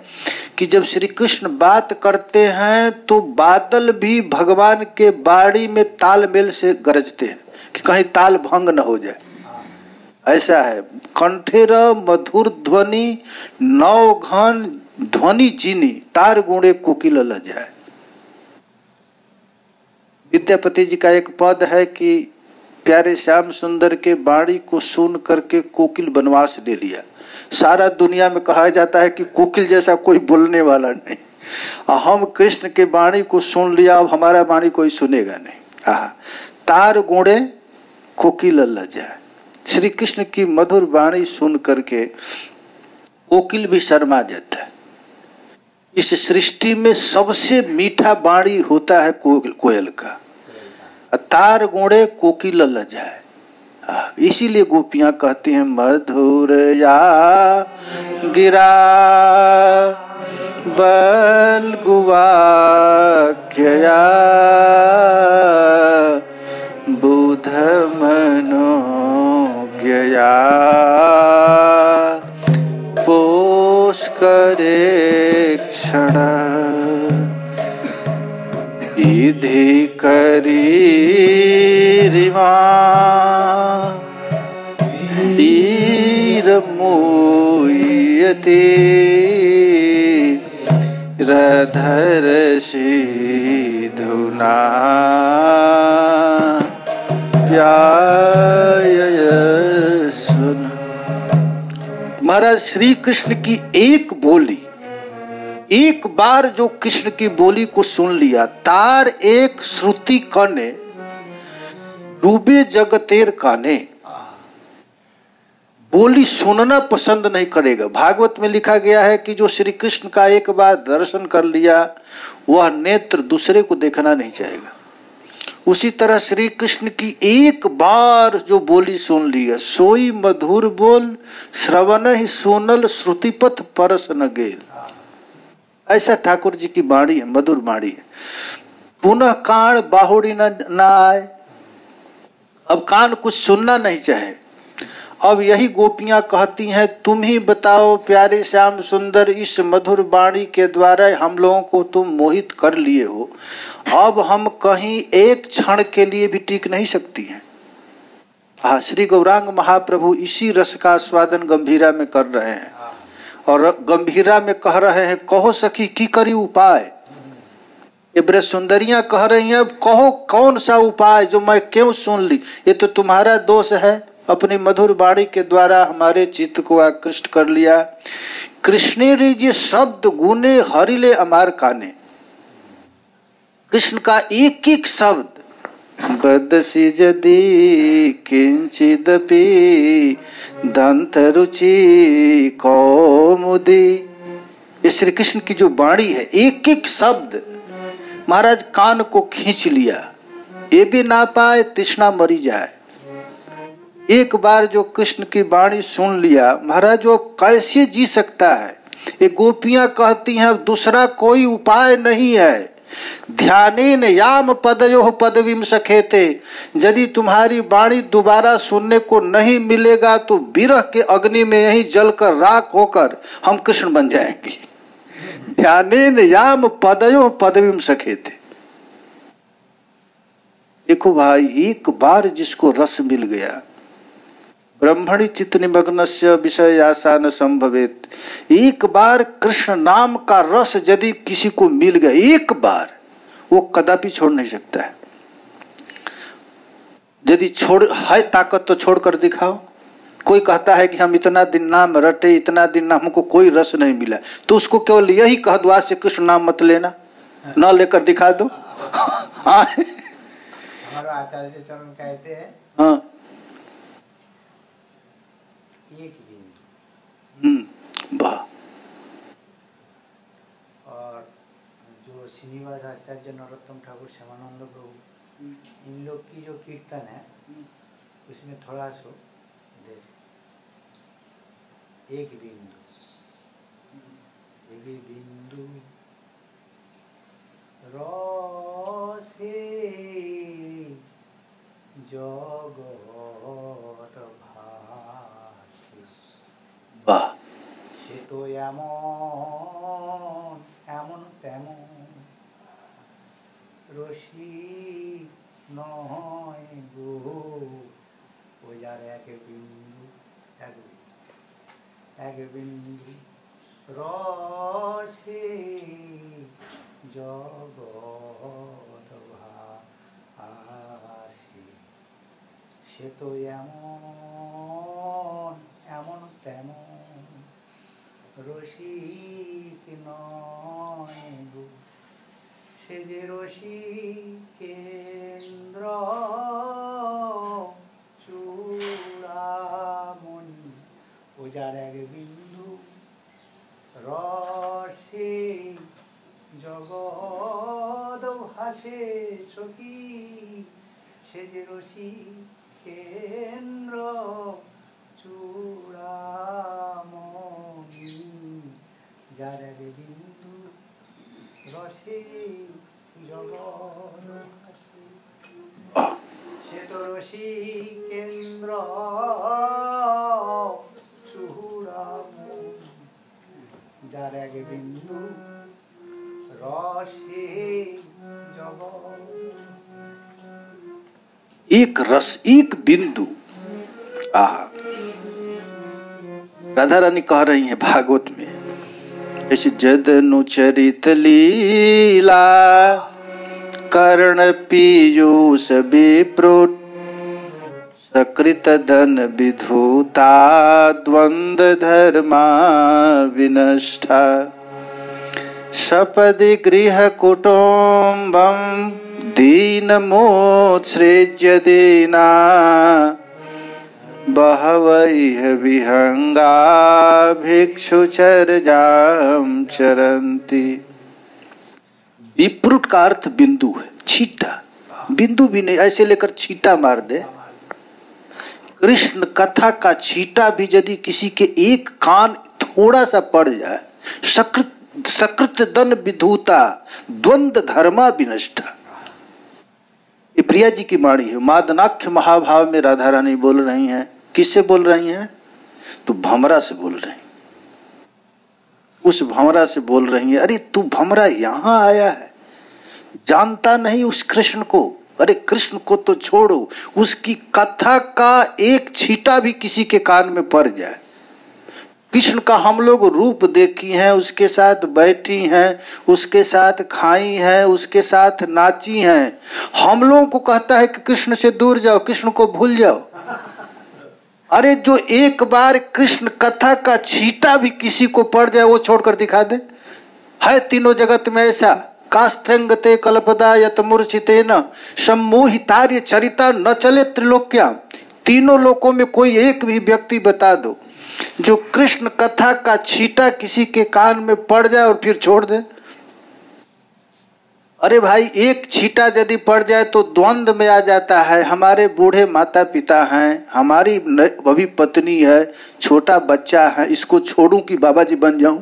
कि जब श्री कृष्ण बात करते हैं तो बादल भी भगवान के वाणी में तालमेल से गरजते हैं कि कहीं ताल भंग न हो जाए। ऐसा है। कंठेर मधुर ध्वनि नवघन ध्वनि जीनी, तार गुणे कोकिल लजाए। विद्यापति जी का एक पद है कि प्यारे श्याम सुंदर के वाणी को सुन करके कोकिल वनवास ले लिया। सारा दुनिया में कहा जाता है कि कोकिल जैसा कोई बोलने वाला नहीं, हम कृष्ण के वाणी को सुन लिया, अब हमारा वाणी कोई सुनेगा नहीं। तार गुणे कोकिल लजाए। श्री कृष्ण की मधुर वाणी सुन करके कोकिल भी शर्मा जाता है। इस सृष्टि में सबसे मीठा वाणी होता है कोयल का। तार गुणे कोकिल लजाए। इसीलिए गोपियां कहती हैं मधुरया गिरा बल गुवाक्यया बुध मनोज्ञया पोष करे क्षण विधि करी रिमा वीर मोयते रधर सिधुना प्याय सुन। महाराज श्री कृष्ण की एक बोली, एक बार जो कृष्ण की बोली को सुन लिया, तार एक श्रुति कने डूबे जगतेर काने, बोली सुनना पसंद नहीं करेगा। भागवत में लिखा गया है कि जो श्री कृष्ण का एक बार दर्शन कर लिया वह नेत्र दूसरे को देखना नहीं चाहेगा। उसी तरह श्री कृष्ण की एक बार जो बोली सुन लिया, सोई मधुर बोल श्रवण ही सोनल श्रुतिपथ परस न गेल। ऐसा ठाकुर जी की वाणी है, मधुर वाणी है। पुनः कान बाहुड़ी न आए, अब कान कुछ सुनना नहीं चाहे। अब यही गोपियां कहती हैं तुम ही बताओ प्यारे श्याम सुंदर, इस मधुर वाणी के द्वारा हम लोगों को तुम मोहित कर लिए हो, अब हम कहीं एक क्षण के लिए भी टिक नहीं सकती हैं। हाँ, श्री गौरांग महाप्रभु इसी रस का आस्वादन गंभीरा में कर रहे हैं और गंभीरा में कह रहे हैं, कहो सखी की करी उपाय। ये ब्रज सुंदरियां कह रही हैं, अब कहो कौन सा उपाय जो मैं क्यों सुन ली। ये तो तुम्हारा दोष है, अपनी मधुर वाणी के द्वारा हमारे चित्त को आकृष्ट कर लिया। कृष्ण रे जी शब्द गुने हरिले अमार काने। कृष्ण का एक एक शब्द, बदसी जदि किंचिदपि दंत रुचि कौमुदी। ये श्री कृष्ण की जो वाणी है, एक एक शब्द महाराज कान को खींच लिया। ये भी ना पाए तृष्णा मरी जाए। एक बार जो कृष्ण की वाणी सुन लिया महाराज, वो कैसे जी सकता है। ये गोपियां कहती हैं दूसरा कोई उपाय नहीं है। ध्यानेन याम पदयोः पदवीं सखेते। यदि तुम्हारी वाणी दोबारा सुनने को नहीं मिलेगा तो विरह के अग्नि में यही जलकर राख होकर हम कृष्ण बन जाएंगे। ध्यानेन याम पदयोः पदवीं सखेते। देखो भाई, एक बार जिसको रस मिल गया, ब्रह्मणि चित्त निमग्नस्य विषय आशा न संभवेत। एक बार कृष्ण नाम का रस यदि किसी को मिल गया, एक बार, वो कदापि छोड़ नहीं सकता है। यदि छोड़ है ताकत तो छोड़कर दिखाओ। कोई कहता है कि हम इतना दिन नाम रटे, इतना दिन नाम, हमको कोई रस नहीं मिला, तो उसको केवल यही कह दो आज से कृष्ण नाम मत लेना, न लेकर दिखा दो। हमारा आचार्य चरण कहते हैं, हाँ, एक बिंदु। वाह। और जो श्रीनिवास आचार्य, नरोत्तम ठाकुर, श्यामानंद प्रभु, इन लोग की जो कीर्तन है उसमें थोड़ा सो देख, एक बिंदु, एक बिंदु रसे জগৎ ভাসে। বাহ। সে তো এমন এমন তেমন রসিক নয় গো, ও যার এক বিন্দু এক বিন্দু রসে জগৎ ভাসে। সে তো এমন এমন তেমন রসিক নয় গো, সে যে রসিকেন্দ্র চূড়ামণি, ও যার এক বিন্দু রসে জগৎ ভাসে সখী। সে যে রসিকেন্দ্র চূড়ামণি, যার এক বিন্দু রসে জগৎ ভাসে। সে তো রসিকেন্দ্র চূড়ামণি, যার এক বিন্দু রসে জগৎ। एक रस, एक बिंदु। राधा रानी कह रही हैं भागवत में, जैसे जदनु चरित लीला कर्ण पीयूष विप्रोट सकृत धन विधुता द्वंद्व धर्मा विनष्टा सपदि गृह कुटुम्बं दीनमोत्सृज्य दीना बहवैः विहंगा भिक्षुचर्यां चरन्ति। विप्रुट का अर्थ बिंदु है, छींटा। बिंदु भी नहीं, ऐसे लेकर छींटा मार दे। कृष्ण कथा का छींटा भी यदि किसी के एक कान थोड़ा सा पड़ जाए, सकृत दन विधुता द्वंद्व धर्मा विनष्टा। ये प्रिया जी की वाणी है। मादनाख्य महाभाव में राधा रानी बोल रही हैं। किससे बोल रही हैं? तो भमरा से बोल रही, उस भमरा से बोल रही है, अरे तू भमरा यहाँ आया है, जानता नहीं उस कृष्ण को अरे कृष्ण को तो छोड़ो, उसकी कथा का एक छींटा भी किसी के कान में पड़ जाए। कृष्ण का हम लोग रूप देखी हैं, उसके साथ बैठी हैं, उसके साथ खाई हैं, उसके साथ नाची हैं। हम लोगों को कहता है कि कृष्ण से दूर जाओ, कृष्ण को भूल जाओ। अरे जो एक बार कृष्ण कथा का छींटा भी किसी को पड़ जाए वो छोड़कर दिखा दे। है तीनों जगत में ऐसा, कास्त्रंगते कल्पदा यत मूर्छितेन सम्मोहितार्य चरिता न चले त्रिलोक्या। तीनों लोकों में कोई एक भी व्यक्ति बता दो जो कृष्ण कथा का छींटा किसी के कान में पड़ जाए और फिर छोड़ दे। अरे भाई, एक छींटा यदि पड़ जाए तो द्वंद्व में आ जाता है। हमारे बूढ़े माता पिता हैं, हमारी अभी पत्नी है, छोटा बच्चा है, इसको छोड़ूं कि बाबा जी बन जाऊं?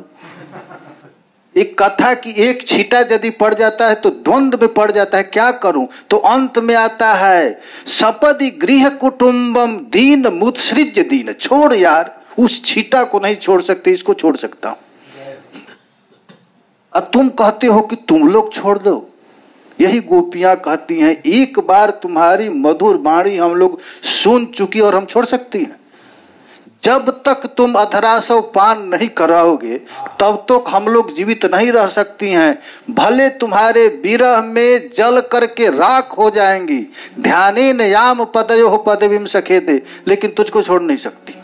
एक कथा की एक छींटा यदि पड़ जाता है तो द्वंद्व में पड़ जाता है, क्या करूं? तो अंत में आता है सपदि गृह कुटुंबम दीन मुत्सृज दीन। छोड़ यार, उस छींटा को नहीं छोड़ सकते, इसको छोड़ सकता हूं। अब तुम कहते हो कि तुम लोग छोड़ दो। यही गोपियां कहती हैं, एक बार तुम्हारी मधुर वाणी हम लोग सुन चुकी और हम छोड़ सकती हैं। जब तक तुम अधरासव पान नहीं कराओगे तब तक हम लोग जीवित नहीं रह सकती हैं। भले तुम्हारे विरह में जल करके राख हो जाएंगी। ध्यानेन याम पदयो पदवीम सखेते, लेकिन तुझको छोड़ नहीं सकती।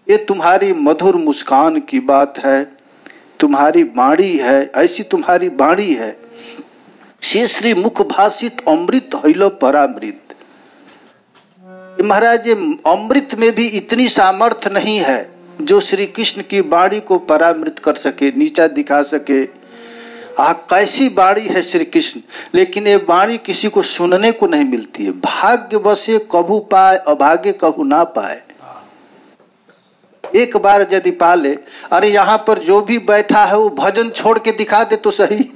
ये तुम्हारी मधुर मुस्कान की बात है, तुम्हारी वाणी है, ऐसी तुम्हारी वाणी है। से श्री मुख भाषित अमृत हैलो परामृत। महाराज, ये अमृत में भी इतनी सामर्थ्य नहीं है जो श्री कृष्ण की वाणी को परामृत कर सके, नीचा दिखा सके। कैसी वाणी है श्री कृष्ण, लेकिन ये वाणी किसी को सुनने को नहीं मिलती है। भाग्य बसे कभू पाए, अभाग्य कभू ना पाए। एक बार यदि पाले, अरे यहाँ पर जो भी बैठा है वो भजन छोड़ के दिखा दे तो सही।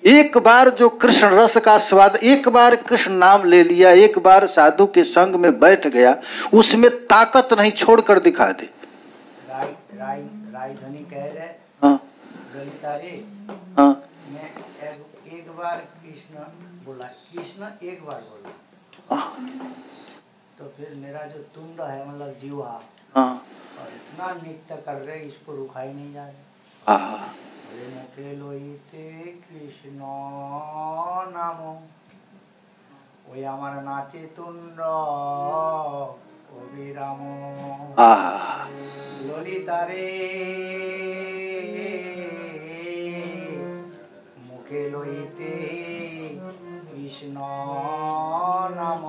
एक बार जो कृष्ण रस का स्वाद, एक बार कृष्ण नाम ले लिया, एक बार साधु के संग में बैठ गया, उसमें ताकत नहीं, छोड़कर दिखा दे। राजधानी कह रहे, हाँ हाँ, मैं एक बार कृष्ण बोला, कृष्ण एक बार बोला, तो फिर मेरा जो तुंड है, मतलब जीवा, और इतना नृत्य कर रहे, इसको रुका ही नहीं जा रहे। मुखे लइते कृष्ण नाम, ওই আমার নাচে তুণ্ড অবিরাম। ললিতারে মুখে লইতে কৃষ্ণ নাম,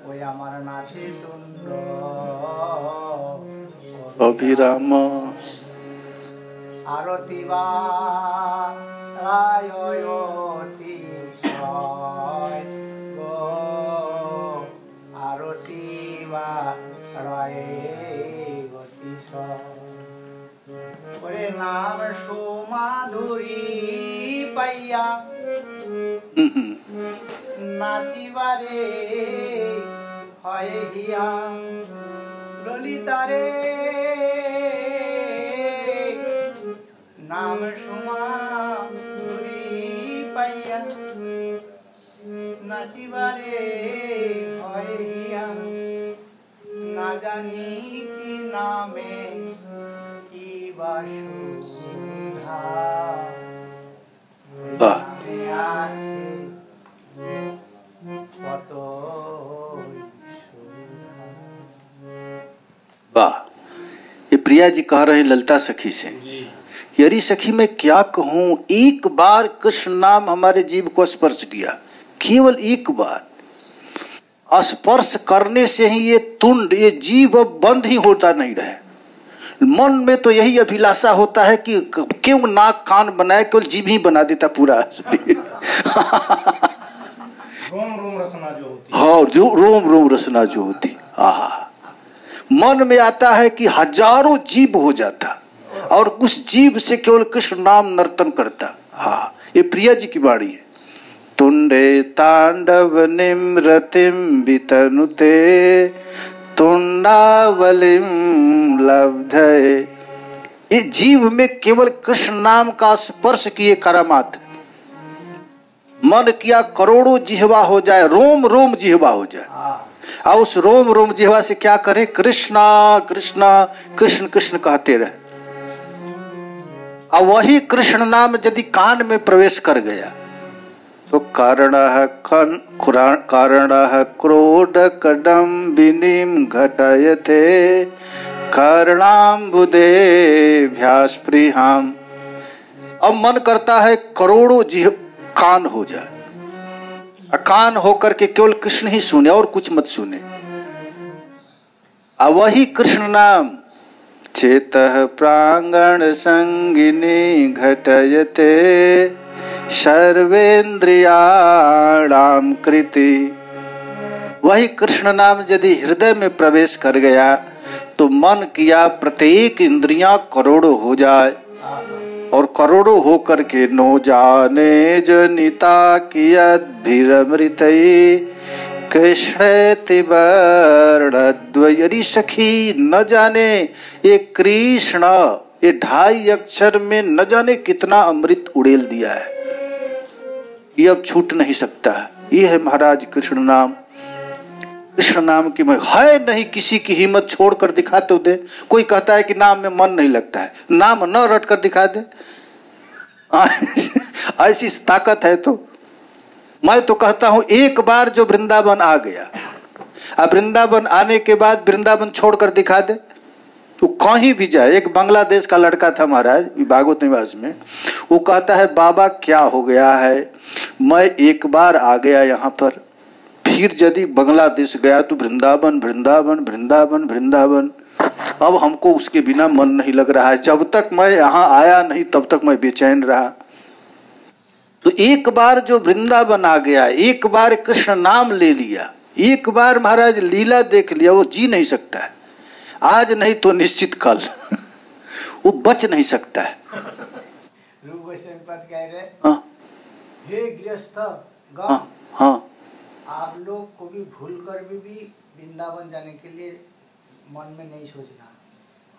ওই আমার নাচে তুণ্ড অভিরাম। আরতি বায়তি গো, আরতি বায়তি ওরে নাম সুমাধুরী পাইয়া নাচিবারে হয় হিয়া। ললিতারে নাম সুমাধুরী পাইয়া নাচিবারে হয় হিয়া। না জানি কি নামে কি বাসুধা আছে কত। वाह, ये प्रिया जी कह रहे हैं ललिता सखी से, यरी सखी मैं क्या कहूं, एक बार कृष्ण नाम हमारे जीव को स्पर्श किया, केवल एक बार स्पर्श करने से ही ये तुंड, ये जीव बंद ही होता नहीं रहे। मन में तो यही अभिलाषा होता है कि क्यों नाक कान बनाए, केवल जीव ही बना देता पूरा। रोम रोम रसना जो होती, हाँ, जो रोम रोम रसना जो होती, आहा, मन में आता है कि हजारों जीव हो जाता और उस जीव से केवल कृष्ण नाम नर्तन करता। हाँ, ये प्रिया जी की वाणी है। तुंडे तांडव निम्रतिम वितनुते तुंडावलिम लब्धे। ये जीव में केवल कृष्ण नाम का स्पर्श किए करामात्र। मन किया करोड़ों जिह्वा हो जाए, रोम रोम जिह्वा हो जाए, और उस रोम रोम जिह्वा से क्या करें? कृष्णा कृष्णा कृष्ण कृष्ण कहते रहे। और वही कृष्ण नाम यदि कान में प्रवेश कर गया तो कारण क्रोध कडम्बिनीम घटयते कर्णाम्बुदे भ्यास्पृहाम। अब मन करता है करोड़ों कान हो जाए, कान होकर के केवल कृष्ण ही सुने और कुछ मत सुने। अब वही कृष्ण नाम चेतः प्रांगण संगिनी घटयते सर्वेन्द्रियाणाम कृति। वही कृष्ण नाम यदि हृदय में प्रवेश कर गया तो मन किया प्रत्येक इंद्रियां करोड़ों हो जाए, और करोड़ों होकर के नो जाने जनिता कियद्भिरमृत कृष्णेति वर्णद्वयरी। सखी न जाने ये कृष्ण, ये 2.5 अक्षर में न जाने कितना अमृत उड़ेल दिया है, ये अब छूट नहीं सकता है। ये है महाराज कृष्ण नाम। कृष्ण नाम की मैं है नहीं किसी की हिम्मत, छोड़ कर दिखा तो दे। कोई कहता है कि नाम में मन नहीं लगता है, नाम न रट कर दिखा दे। ऐसी ताकत है। तो मैं तो कहता हूं एक बार जो वृंदावन आ गया, अब वृंदावन आने के बाद वृंदावन छोड़ कर दिखा दे तो कहीं भी जाए। एक बांग्लादेश का लड़का था महाराज भागवत निवास में, वो कहता है बाबा क्या हो गया है, मैं एक बार आ गया यहाँ पर, फिर यदि बांग्लादेश गया तो वृंदावन वृंदावन वृंदावन वृंदावन। अब हमको उसके बिना मन नहीं लग रहा है। जब तक मैं यहाँ आया नहीं तब तक मैं बेचैन रहा। तो एक बार जो वृंदावन आ गया, एक बार कृष्ण नाम ले लिया, एक बार महाराज लीला देख लिया, वो जी नहीं सकता है। आज नहीं तो निश्चित कल वो बच नहीं सकता है। रूप गोस्वामी पद कह रहे, हाँ हे गृहस्थ गण, हाँ हाँ, आप लोग को भी भूल कर भी वृंदावन जाने के लिए मन में नहीं सोचना,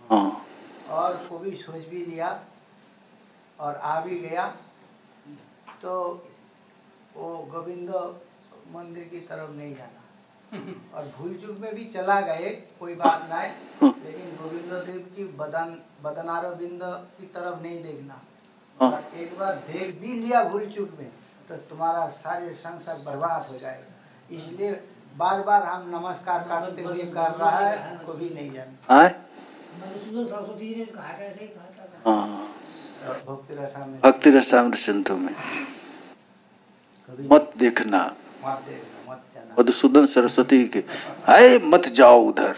हाँ, और को भी सोच भी लिया और आ भी गया तो वो गोविंद मंदिर की तरफ नहीं जाना, और भूल चूक में भी चला गए कोई बात नहीं, लेकिन गोविंद देव की बदनारविंद की तरफ नहीं देखना। और एक बार देख भी लिया भूल चूक में तो तुम्हारा सारे संसार बर्बाद हो जाएगा। इसलिए बार बार हम नमस्कार करते हुए कर रहा है, को भी नहीं जाना। भक्ति रसामृत सिंधु में मत देखना, मधुसूदन सरस्वती के आए मत जाओ उधर।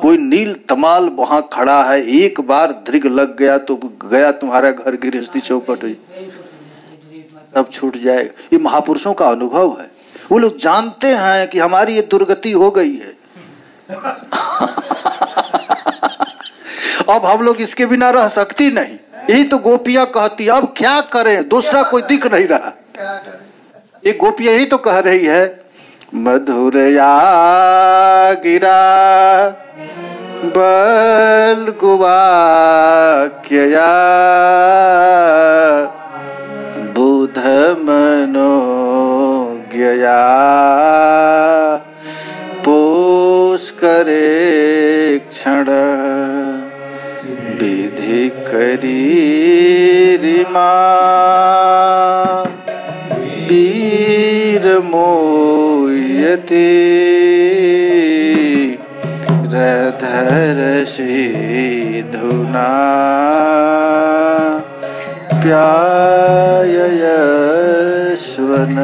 कोई नील तमाल वहां खड़ा है, एक बार दृग लग गया तो गया तुम्हारा घर गृहस्थी चौपट हुई, सब छूट जाएगा। ये महापुरुषों का अनुभव है। वो लोग जानते हैं कि हमारी ये दुर्गति हो गई है। अब हम लोग इसके बिना रह सकती नहीं। यही तो गोपियां कहती, अब क्या करें, दूसरा कोई दिख नहीं रहा। ये गोपियां ही तो कह रही है, मधुरया गिरा बल गुवाक्यया बुध मनोज्ञया पोष करे क्षण विधि करी रिमा वीर मोयते रधर सिधुना प्यायस्वन।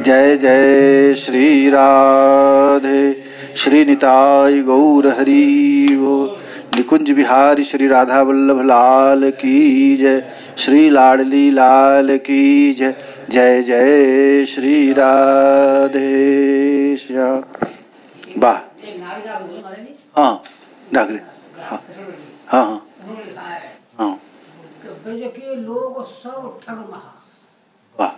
जय जय श्री राधे श्री निताई गौर हरि बोल। निकुंज बिहारी श्री राधा वल्लभ लाल की जय, श्री लाडली लाल की जय। जय जय श्री राधे श्याम। वाह, हाँ नागरिक, हाँ हाँ हाँ हाँ, के लोग सब ठग महा। वाह,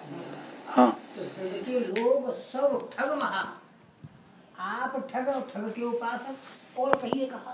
हाँ, के लोग सब ठग महा। आप ठग ठग के उपासक और कहिए कहा।